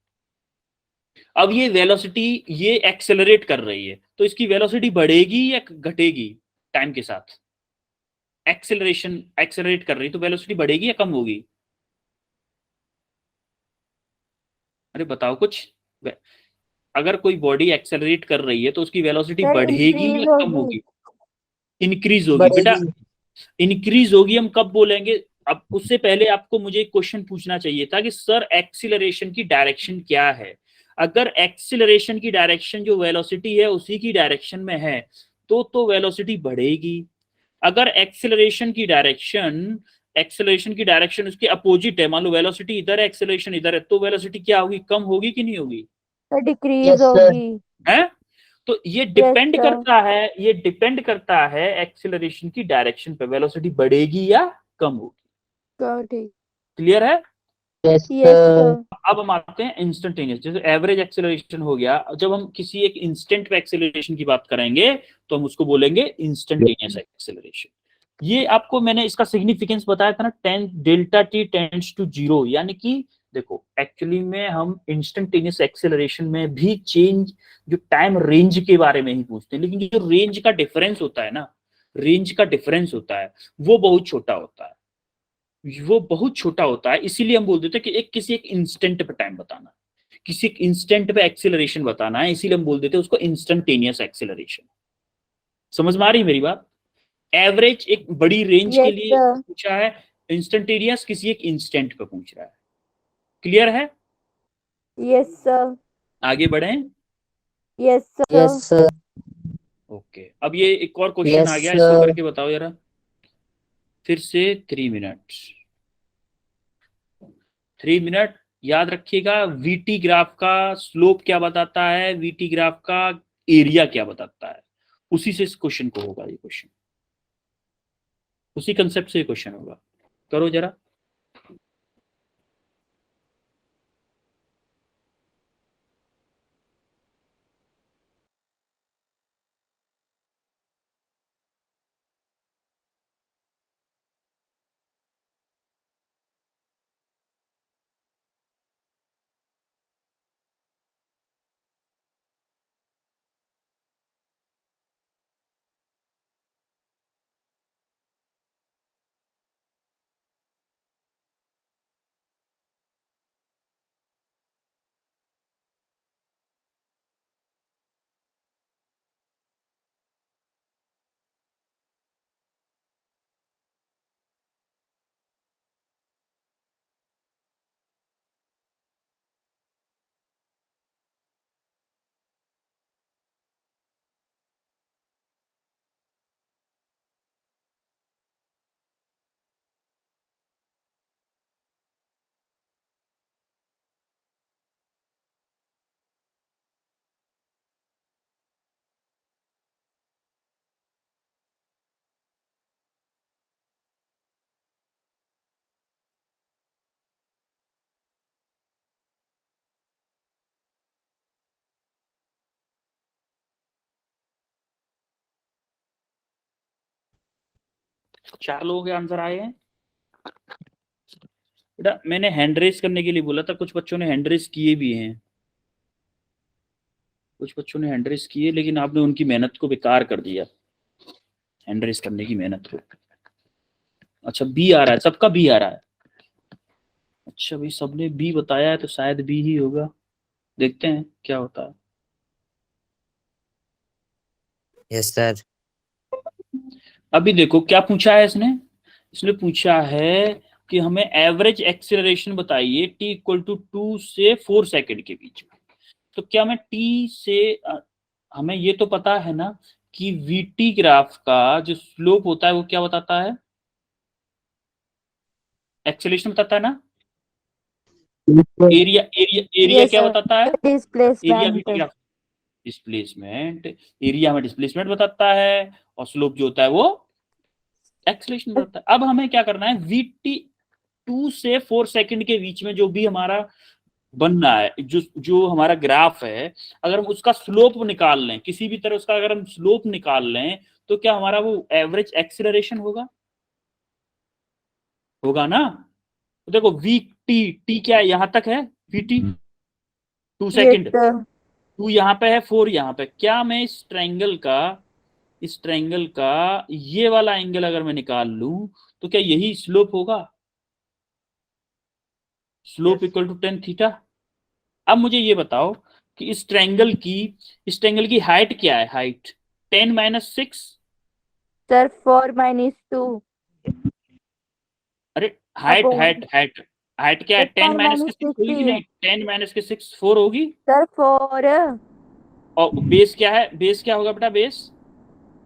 अब ये वेलोसिटी ये एक्सेलरेट कर रही है तो इसकी वेलोसिटी बढ़ेगी या घटेगी टाइम के साथ? एक्सेलरेट कर रही है तो वेलोसिटी बढ़ेगी या कम होगी? अरे बताओ कुछ। अगर कोई बॉडी एक्सेलरेट कर रही है तो उसकी वेलोसिटी सर बढ़ेगी इंक्रीज या कम होगी। होगी? इंक्रीज होगी बेटा। बढ़ेगी। इंक्रीज होगी हम कब बोलेंगे? अब उससे पहले आपको मुझे एक क्वेश्चन पूछना चाहिए था कि सर एक्सीलरेशन की डायरेक्शन क्या है। अगर एक्सीलरेशन की डायरेक्शन जो वेलोसिटी है उसी की डायरेक्शन में है तो वेलोसिटी बढ़ेगी। अगर एक्सेलरेशन की डायरेक्शन उसके अपोजिट है, मान लो वेलोसिटी इधर है एक्सेलरेशन इधर है, तो वेलोसिटी क्या होगी, कम होगी कि नहीं होगी? Sir decrease yes sir. होगी। है? तो यस सर। ये डिपेंड करता है एक्सेलरेशन की डायरेक्शन पे, वेलोसिटी बढ़ेगी या कम होगी। ठीक। क्लियर है? Yes yes sir. सर। अब हम आते हैं इंस्टेंटेनियस। जैसे एवरेज एक्सेलरेशन हो गया, जब हम किसी एक इंस्टेंट पे एक्सेलरेशन की बात करेंगे तो हम उसको बोलेंगे इंस्टेंटेनियस एक्सेलरेशन। ये आपको मैंने इसका सिग्निफिकेंस बताया था ना, 10 डेल्टा टी टेंड्स टू 0, यानी कि देखो एक्चुअली में हम इंस्टेंटेनियस एक्सेलरेशन में भी चेंज जो टाइम रेंज के बारे में ही पूछते हैं, लेकिन जो रेंज का डिफरेंस होता है ना, रेंज का डिफरेंस होता है वो बहुत छोटा होता है, वो बहुत छोटा होता है। इसीलिए हम बोल देते हैं कि किसी एक इंस्टेंट पे टाइम बताना, किसी एक इंस्टेंट पे एक्सेलरेशन बताना है, इसीलिए हम बोल देते हैं उसको इंस्टेंटेनियस एक्सेलरेशन। समझ में आ रही है मेरी बात? एवरेज एक बड़ी रेंज के यस लिए सर। पूछा है, इंस्टेंटेनियस किसी एक इंस्टेंट पे पूछ रहा है। क्लियर है? Yes sir. आगे बढ़े। Yes yes sir. Sir. Okay, अब ये एक और क्वेश्चन यस आ गया, इसको सर। करके बताओ जरा फिर से। 3 मिनट, 3 मिनट। याद रखिएगा, वीटी ग्राफ का स्लोप क्या बताता है, वीटी ग्राफ का एरिया क्या बताता है, उसी से इस क्वेश्चन को होगा, ये क्वेश्चन उसी कंसेप्ट से क्वेश्चन होगा। करो जरा। 4 लोगों के आंसर आए हैं। बेटा मैंने हैंड रेस करने के लिए बोला था, कुछ बच्चों ने हैंड रेस किए भी हैं, कुछ बच्चों ने हैंड रेस किए, लेकिन आपने उनकी मेहनत को बेकार कर दिया, हैंड रेस करने की मेहनत को। अच्छा बी आ रहा है, सबका बी आ रहा है। अच्छा भाई सबने बी बताया है तो शायद बी ही होगा, देखते हैं क्या होता है। Yes sir. अभी देखो क्या पूछा है इसने, इसने पूछा है कि हमें एवरेज एक्सीलरेशन बताइए t इक्वल टू 2 से 4 सेकंड के बीच में। तो क्या मैं t से हमें ये तो पता है ना कि vt ग्राफ का जो स्लोप होता है वो क्या बताता है, एक्सीलरेशन बताता है ना। एरिया एरिया एरिया यस क्या सर, बताता है, area displacement. vt graph, displacement, area में डिस्प्लेसमेंट बताता है, और स्लोप जो होता है वो एक्सीलरेशन बताता है। अब हमें क्या करना है, vt 2 से 4 सेकंड के बीच में जो भी हमारा बन रहा है, जो जो हमारा ग्राफ है, अगर हम उसका स्लोप निकाल लें, किसी भी तरह उसका अगर हम स्लोप निकाल लें, तो क्या हमारा वो एवरेज एक्सीलरेशन होगा, होगा ना। तो देखो वी टी, टी क्या है, यहां तक है we T 2 yes second, sir. 2 यहाँ पे है, 4 यहाँ पे। क्या मैं इस ट्रायंगल का ये वाला एंगल अगर मैं निकाल लूं, तो क्या यही स्लोप होगा, slope equal to ten theta. अब मुझे ये बताओ कि इस ट्रायंगल की हाइट क्या है, हाइट 10 माइनस 6। सर 4 - 2 अरे height upon height height height क्या है, 10 माइनस के 6 होगी कि -60 नहीं, 10 माइनस के 6 4 होगी। सर 4 और बेस क्या है, बेस क्या होगा बेटा, बेस,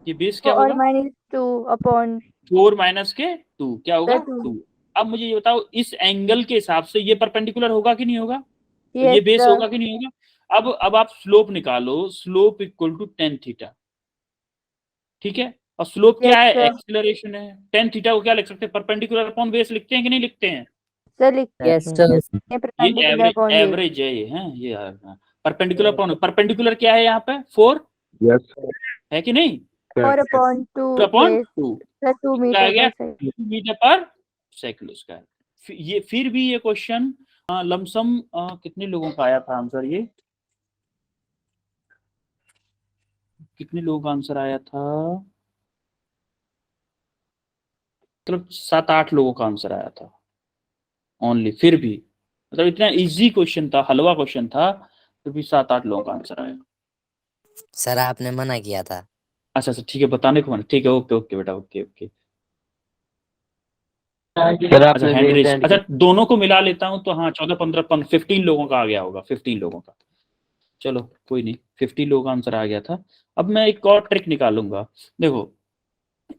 ये बेस क्या होगा, 4 - 2 अपॉन 4 माइनस के 2 क्या होगा, 2। 2। अब मुझे ये बताओ इस एंगल के हिसाब से ये परपेंडिकुलर होगा कि नहीं होगा, तो ये यस बेस सर। होगा कि नहीं होगा। अब आप स्लोप निकालो, slope equal to ten theta, ठीक है। और स्लोप यस क्या है, सर। एक्सीलरेशन है। टेन थीटा को क्या लिख सकते हैं, परपेंडिकुलर अपॉन बेस लिखते हैं कि नहीं लिखते हैं, सर लिखते यस सर। हैं ये perpendicular average upon base. Average है ये, है ये, परपेंडिकुलर अपॉन, परपेंडिकुलर क्या है यहाँ पे 4 यस है कि नहीं, 4/2 अपॉन बेस 2 सर 2 क्या आ मीटर गया, पर सेकंड। 2 मीटर पर सेकंड उसका है। फिर भी ये क्वेश्चन लमसम कितने लोगों का आया था आंसर, ये कितने लोगों का आंसर आया था, मतलब 7-8 लोगों का आंसर आया था ओनली। फिर भी मतलब इतना इजी क्वेश्चन था, हलवा क्वेश्चन था, फिर भी 7-8 लोगों का आंसर आया। सर आपने मना किया था। अच्छा अच्छा ठीक है, बताने को, ठीक है, ओके ओके बेटा, ओके ओके। सर अच्छा आपने हैंड रेज रेस, हैंड अच्छा की। दोनों को मिला लेता हूँ तो हाँ 14 15 15 लोगों का आ गया होगा, 15 लोगों का। चलो कोई नहीं, 50 लोगों का आंसर आ गया था। अब मैं एक और ट्रिक निकालूंगा। देखो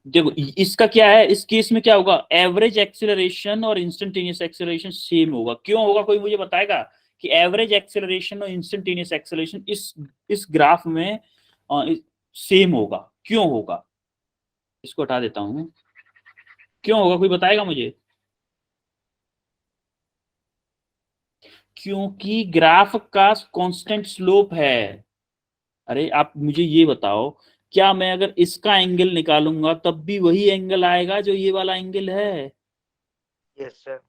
देखो इसका क्या है, इस केस में क्या होगा, एवरेज एक्सेलरेशन और इंस्टेंटेनियस एक्सेलरेशन सेम होगा। क्यों होगा, कोई मुझे बताएगा कि एवरेज एक्सेलरेशन और इंस्टेंटेनियस एक्सेलरेशन इस ग्राफ में सेम होगा, क्यों होगा। इसको हटा देता हूं, क्यों होगा कोई बताएगा मुझे। क्योंकि ग्राफ का कांस्टेंट स्लोप है। अरे आप मुझे ये बताओ, क्या मैं अगर इसका एंगल निकालूंगा तब भी वही एंगल आएगा जो ये वाला एंगल है, यस सर।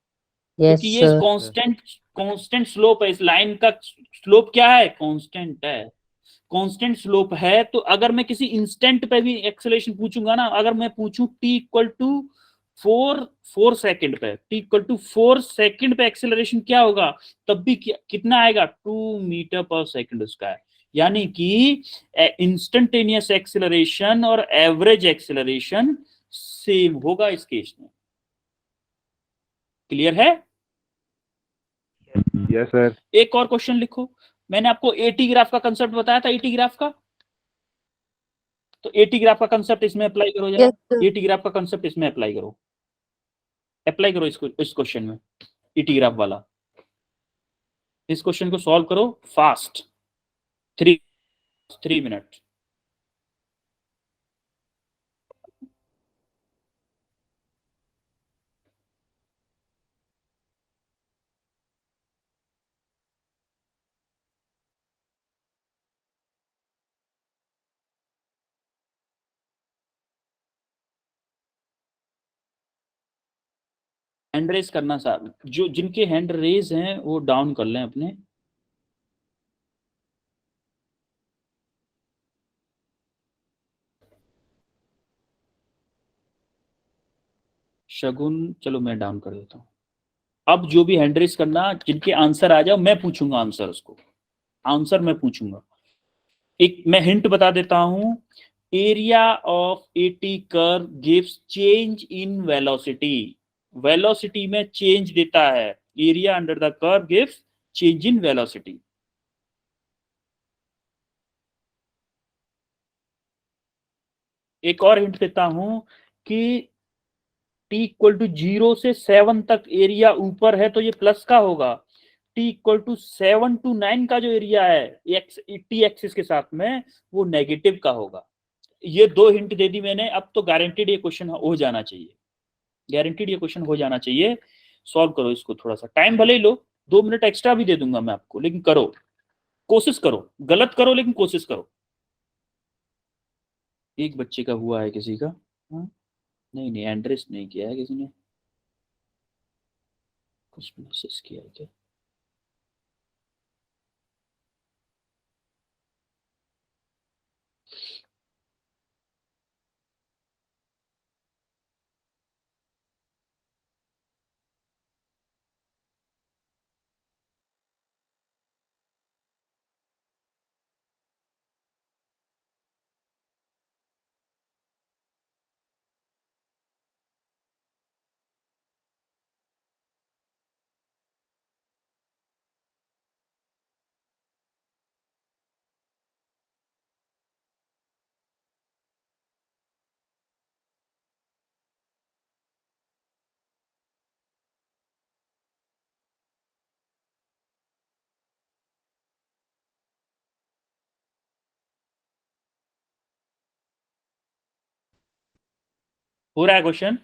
यस क्योंकि ये सर। कांस्टेंट कांस्टेंट स्लोप है, इस लाइन का स्लोप क्या है, कांस्टेंट है। कांस्टेंट स्लोप है तो अगर मैं किसी इंस्टेंट पे भी एक्सेलरेशन पूछूंगा ना, अगर मैं पूछूं टी इक्वल टू 4 सेकंड पे, टी इक्वल टू 4 सेकंड पे एक्सेलरेशन क्या होगा, तब भी कितना आएगा, 2 मीटर पर सेकंड उसका है। यानी कि इंस्टेंटेनियस एक्सेलरेशन और एवरेज एक्सेलरेशन सेम होगा इस केस में। क्लियर है। Yes sir. एक और क्वेश्चन लिखो, मैंने आपको एटी ग्राफ का कंसेप्ट बताया था, एटी ग्राफ का, तो एटी ग्राफ का कंसेप्ट इसमें अप्लाई करो जरा, यस सर। एटी ग्राफ का कंसेप्ट इसमें अप्लाई करो, अप्लाई करो इसको, इस क्वेश्चन में एटी ग्राफ वाला। इस क्वेश्चन को सॉल्व करो फास्ट, 3 मिनट। हैंड रेज करना साहब, जो जिनके हैंड रेज हैं वो डाउन कर लें अपने। शगुन, चलो मैं डाउन कर देता हूँ। अब जो भी हैंड रेज करना, जिनके आंसर आ जाओ, मैं पूछूंगा आंसर, उसको आंसर मैं पूछूंगा। एक मैं हिंट बता देता हूं, area of eighty curve gives change in velocity. Velocity में चेंज देता है, area under the curve gives change in velocity. एक और हिंट देता हूं कि t इक्वल टू 0 से 7 तक एरिया ऊपर है तो ये प्लस का होगा, t इक्वल टू 7 to 9 का जो एरिया है एक्स टी एक्सिस के साथ में, वो नेगेटिव का होगा। ये दो हिंट दे दी मैंने, अब तो गारंटीड ये क्वेश्चन हो जाना चाहिए, गारंटीड ये क्वेश्चन हो जाना चाहिए। सॉल्व करो इसको, थोड़ा सा टाइम भले ही लो, 2 मिनट एक्स्ट्रा भी दे दूंगा मैं आपको, लेकिन करो, कोशिश करो, गलत करो लेकिन कोशिश करो। एक बच्चे का हुआ है, किसी का नहीं नहीं, एंड्रेस नहीं किया है किसी ने, कुछ मैसेज किया है क्या? हो रहा है क्वेश्चन?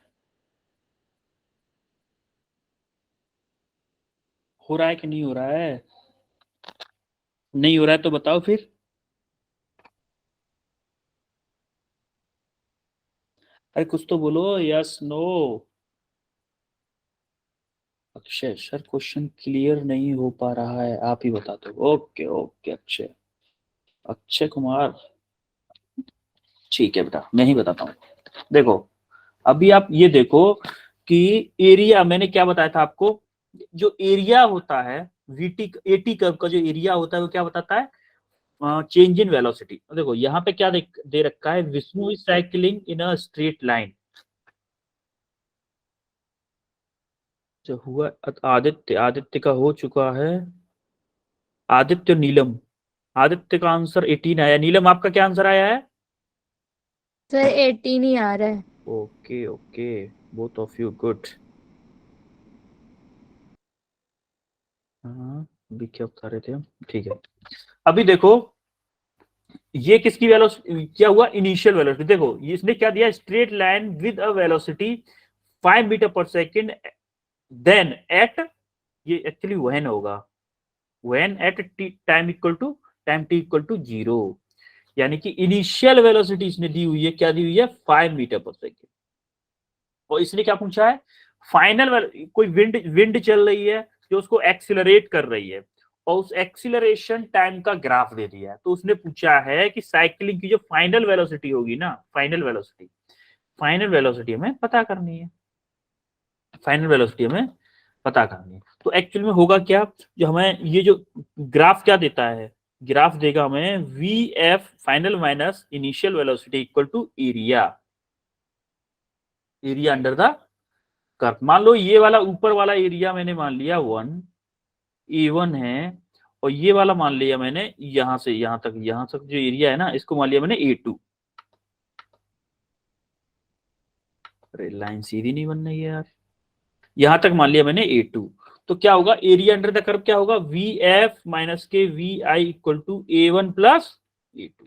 हो रहा है कि नहीं हो रहा है? नहीं हो रहा है तो बताओ फिर। अरे कुछ तो बोलो, yes no. Akshay sir, question clear नहीं हो पा रहा है, आप ही बता दो। ओके ओके अक्षय, अक्षय कुमार, ठीक है बेटा, मैं ही बताता हूँ। देखो, अभी आप ये देखो कि एरिया, मैंने क्या बताया था आपको, जो एरिया होता है वीटी एटी कर्व का जो एरिया होता है वो क्या बताता है? Change in velocity. देखो यहाँ पे क्या दे रखा है, Vishnu is cycling in a straight line. जो हुआ आदित्य, आदित्य का हो चुका है, आदित्य नीलम, आदित्य का आंसर 18 आया। नीलम आपका क्या आंसर आया है? सर 18 ही आ रहा है। Okay okay, both of you good. हाँ, अभी क्या बता रहे थे हम, ठीक है। अभी देखो ये किसकी वेलोसिटी, क्या हुआ, इनिशियल वेलोसिटी। देखो ये इसने क्या दिया, straight line with a velocity 5 metre per second, then at, ये एक्चुअली व्हेन होगा, when at t time equal to, time t equal to 0, यानी कि इनिशियल वेलोसिटी इसने दी हुई है, क्या दी हुई है, 5 मीटर पर सेकेंड। और इसने क्या पूछा है, फाइनल, कोई विंड विंड चल रही है जो उसको एक्सिलरेट कर रही है, और उस एक्सिलरेशन टाइम का ग्राफ दे दिया है। तो उसने पूछा है कि साइकिलिंग की जो फाइनल वेलोसिटी होगी ना, फाइनल वेलोसिटी, फाइनल वेलोसिटी हमें पता करनी है, फाइनल वेलोसिटी हमें पता करनी है। तो एक्चुअल में होगा क्या, जो हमें ये जो ग्राफ क्या देता है, ग्राफ देगा हमें v f final minus initial velocity equal to area, area under the curve. मान लो ये वाला ऊपर वाला एरिया मैंने मान लिया 1 A1 है, और ये वाला मान लिया मैंने यहां से यहां तक जो एरिया है ना, इसको मान लिया मैंने A2। अरे लाइन सीधी नहीं बन रही है यार, यहां तक मान लिया मैंने A2। तो क्या होगा, एरिया अंडर द कर्व क्या होगा, वी एफ माइनस के v i equal to A1 plus A2।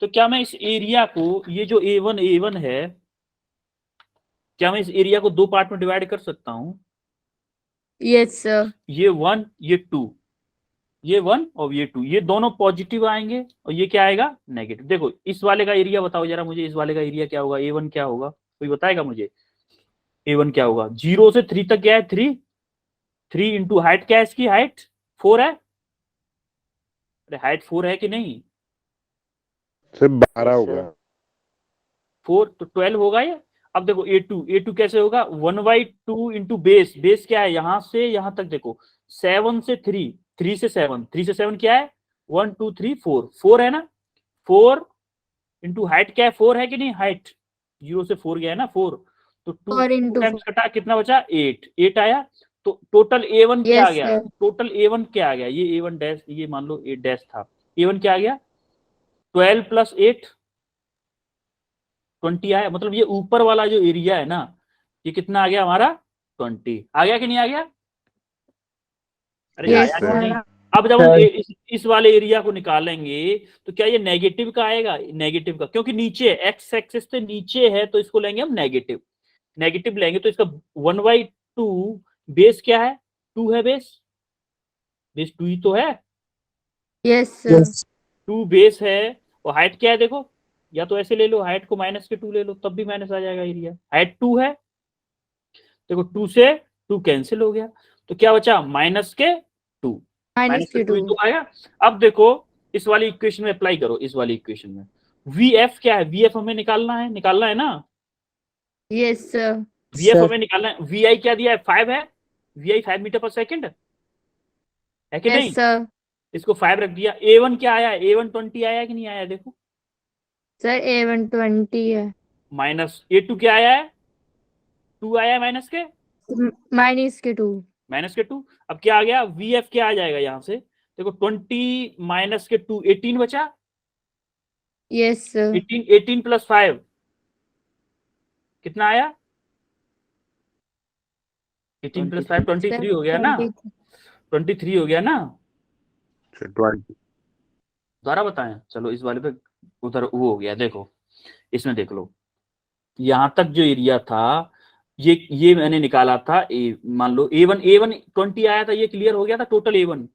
तो क्या मैं इस एरिया को, ये जो A1 है, क्या मैं इस एरिया को दो पार्ट में डिवाइड कर सकता हूं? Yes sir. ये 1 ये 2, ये 1 और ये 2, ये दोनों पॉजिटिव आएंगे और ये क्या आएगा, नेगेटिव। देखो इस वाले का एरिया बताओ जरा मुझे, इस वाले का एरिया क्या होगा, A1 क्या होगा, कोई बताएगा मुझे? A1 क्या होगा, 0 से 3 तक क्या है, 3 इंटू हाइट क्या है, इसकी हाइट 4 है। अरे हाइट 4 है कि नहीं, सिर्फ 12 Yes, होगा। sir. 4 तो 12 होगा ये। अब देखो A2 कैसे होगा, 1/2 इंटू बेस क्या है, यहां से यहां तक देखो, 7 से 3, 3 से 7 क्या है, 1 2 3 4, 4 है ना, 4 इंटू हाइट क्या है, 4 है कि नहीं, हाइट 0 से 4 गया है ना 4, तो 2 4 into टाइम्स कटा कितना बचा, 8 आया। तो टोटल A1 क्या आ Yes, गया, sir. टोटल A1 क्या आ गया, ये A1 डैश, ये मान लो 8 डैश था, A1 क्या आ गया, 12 प्लस 8 20 आया। मतलब ये ऊपर वाला जो एरिया है ना, ये कितना आ गया हमारा, 20 आ गया कि नहीं आ गया, अरे Yes, आया कि sir. नहीं। sir. अब जब हम Sir. इस वाले एरिया को निकालेंगे तो क्या ये नेगेटिव का आएगा, नेगेटिव का, क्योंकि नीचे एक्स एक्सिस से नीचे है तो इसको लेंगे हम नेगेटिव, नेगेटिव लेंगे तो इसका 1/2 बेस क्या है, 2 है, बेस 2 ही तो है, Yes, sir. 2 बेस है। और हाइट क्या है देखो, या तो ऐसे ले लो, हाइट को -2 ले लो तब भी माइनस आ जाएगा एरिया, हाइट 2 है, देखो 2 से 2 कैंसिल हो गया, तो क्या बचा, -2 Minus माइनस के के 2 ही 2. तो आया। अब देखो इस वाली इक्वेशन में अप्लाई करो, इस वाली इक्वेशन में VF क्या है, VF हमें निकालना है ना, Yes, sir. VF हमें निकालना है, VI क्या दिया है, 5 है, VI 5 मीटर पर सेकंड है कि Yes, नहीं, sir. इसको 5 रख दिया। A1 क्या आया, A1 20 आया कि नहीं आया, देखो Sir, A1 20 है. माइनस A2 क्या आया है, 2 आया है, Minus के 2. अब क्या आ गया, VF क्या आ जाएगा यहाँ से, देखो 20 -2 18 बचा, Yes, sir. 18 प्लस 5 कितना आया, 18 प्लस 5 23 हो गया ना, 23 हो गया ना, 20 दोबारा बताएं, चलो इस वाले पे उधर वो हो गया, देखो इसमें देख लो, यहां तक जो एरिया था ये मैंने निकाला था, मान लो A1 20 आया था, ये क्लियर हो गया था, टोटल A1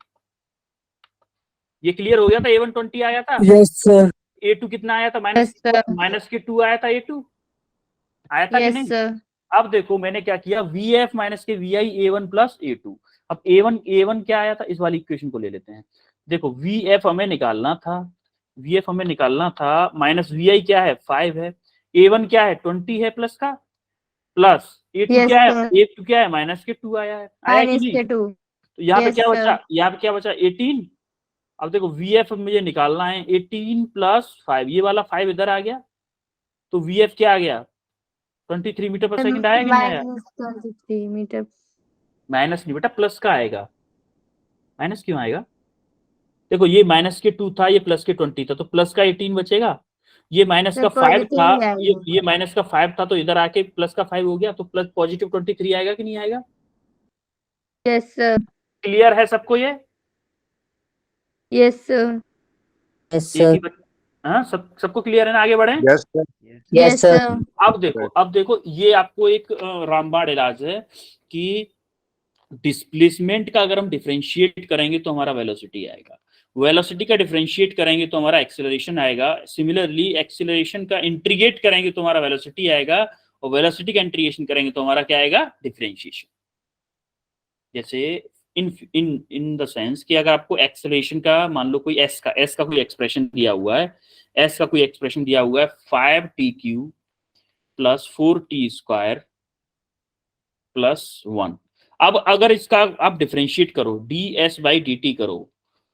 ये क्लियर हो गया था, A1 20 आया था। Yes, sir. A2 कितना आया था, Yes, sir. -2 आया था, A2 आया था कि Yes, नहीं। sir. अब देखो मैंने क्या किया, VF माइनस के VI A1 प्लस A2। अब A1 क्या आया था, इस वाली इक्वेशन को ले लेते हैं, देखो VF हमें निकालना था, माइनस VI क्या है, 5 है, A1 क्या है, 20 है प्लस का, प्लस A2 Yes, क्या है, sir. A2 क्या है, -2 आया कि Minus नहीं। के 2. तो यहाँ पे Yes, क्या बचा, sir. यहाँ पे क्या बचा, 18। अब देखो VF मुझे निकालना है, 18 प्लस 5, ये वाला 5 इधर आ गया, तो VF क्या आ गया, 23 मीटर पर सेकंड आया कि नहीं आया, Minus 23 meter. माइनस नहीं बेटा, प्लस का आएगा, माइनस क्यों आएगा, देखो ये -2 था, ये प्लस के 20 था, तो प्लस का 18 बचेगा, ये माइनस Sir, का 5 positive था, ही आएगा. ये माइनस का 5 था, तो इधर आके प्लस का 5 हो गया, तो प्लस पॉजिटिव 23 आएगा कि नहीं आएगा। Yes, sir. क्लियर है सबको ये, Yes, sir. Yes, एक ही sir. हाँ सबको क्लियर है ना, आगे बढ़े। Yes sir. Yes, Yes, sir. sir. अब देखो ये आपको एक रामबाण इलाज है कि डिस्प्लेसमेंट का अगर हम डिफरेंशिएट करेंगे तो हमारा वेलोसिटी आएगा, वेलोसिटी का डिफरेंशिएट करेंगे तो हमारा एक्सेलरेशन आएगा, सिमिलरली एक्सेलरेशन का इंटीग्रेट करेंगे तो हमारा वेलोसिटी आएगा, और वेलोसिटी का इंटीग्रेशन करेंगे तो हमारा क्या आएगा, डिफरेंशिएशन। जैसे इन द सेंस कि अगर आपको एक्सेलरेशन का मान लो कोई एस का कोई एक्सप्रेशन दिया हुआ है, 5t³ प्लस 4t² प्लस 1। अब अगर इसका आप डिफरेंशिएट करो, ds/dt करो,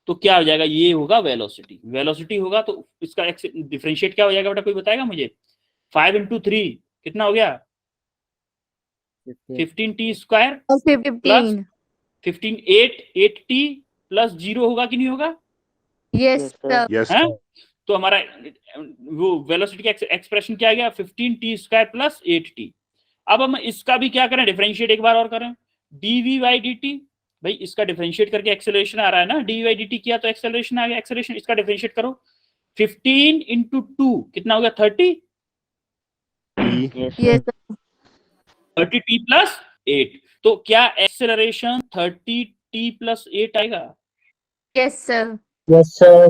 तो क्या हो जाएगा, ये होगा वेलोसिटी होगा, तो इसका डिफरेंशिएट क्या हो जाएगा बेटा, कोई बताएगा मुझे, 5 × 3 कितना हो गया, 15t² प्लस 15. 8t प्लस 0 होगा कि नहीं होगा, Yes, sir. यस है? तो हमारा वो वेलोसिटी का एक्सप्रेशन क्या आ गया, 15t² प्लस 8t। अब हम इसका भी क्या करें, डिफरेंशिएट एक बार और करें, dv/dt, भाई इसका डिफरेंशिएट करके एक्सेलरेशन आ रहा है ना, dv/dt किया तो एक्सेलरेशन आ गया, एक्सेलरेशन इसका डिफरेंशिएट करो, 15 × 2 कितना हो गया, 30, Yes, sir. Yes, 30t plus 8, तो क्या एक्सेलरेशन 30t प्लस 8 आएगा। yes, sir. Yes, sir.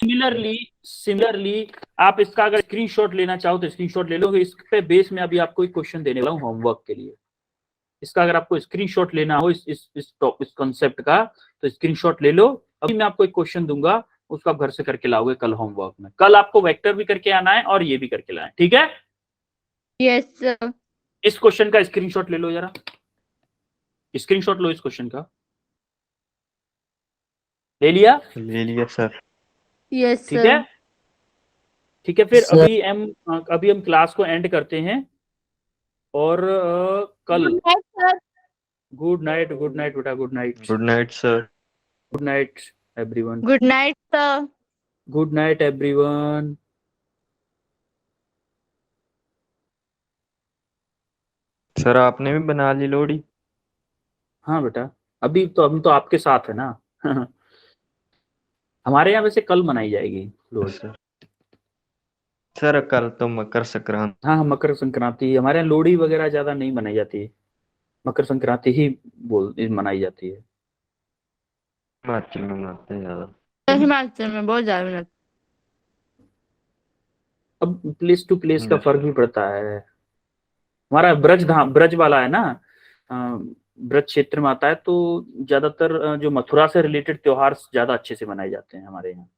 Similarly आप इसका अगर स्क्रीनशॉट लेना चाहो तो स्क्रीनशॉट ले लो। इस पे बेस में अभी आपको एक क्वेश्चन देने वाला हूँ होमवर्क के लिए। इसका अगर आपको स्क्रीनशॉट लेना हो इस कॉन्सेप्ट का तो स्क्रीनशॉट ले लो। अभी मैं आपको एक क्वेश्चन दूंगा, उसको आप घर से करके लाओगे कल होमवर्क में। कल आपको वेक्टर भी करके आना है और ये भी करके लाना है, ठीक है? Yes sir. इस क्वेश्चन का स्क्रीनशॉट ले लो, जरा स्क्रीनशॉट लो इस क्वेश्चन का। ले लिया? ले लिया सर। यस ठीक है, सर। ठीक है। फिर सर। अभी हम क्लास को एंड करते हैं और कल good night sir. Good night बेटा, good night. Good night sir. Good night everyone. Good night sir. Good night everyone. Sir आपने भी बना ली लोहड़ी? हाँ बेटा, अभी तो हम तो आपके साथ है ना। हमारे यहाँ वैसे कल मनाई जाएगी लोहड़ी। सर सर कल तो मकर संक्रांति। हाँ, मकर संक्रांति। हमारे यहाँ लोहड़ी वगैरह ज्यादा नहीं मनाई जाती है, मकर संक्रांति ही मनाई जाती है। हिमाचल में मनाते हैं ज्यादा। हिमाचल में बहुत ज्यादा मिनट। अब प्लेस टू प्लेस का बस। फर्क भी पड़ता है। हमारा ब्रज वाला है ना, ब्रज क्षेत्र में आता है, तो ज्यादातर जो मथुरा से रिलेटेड त्योहार ज्यादा अच्छे से मनाए जाते हैं हमारे यहाँ।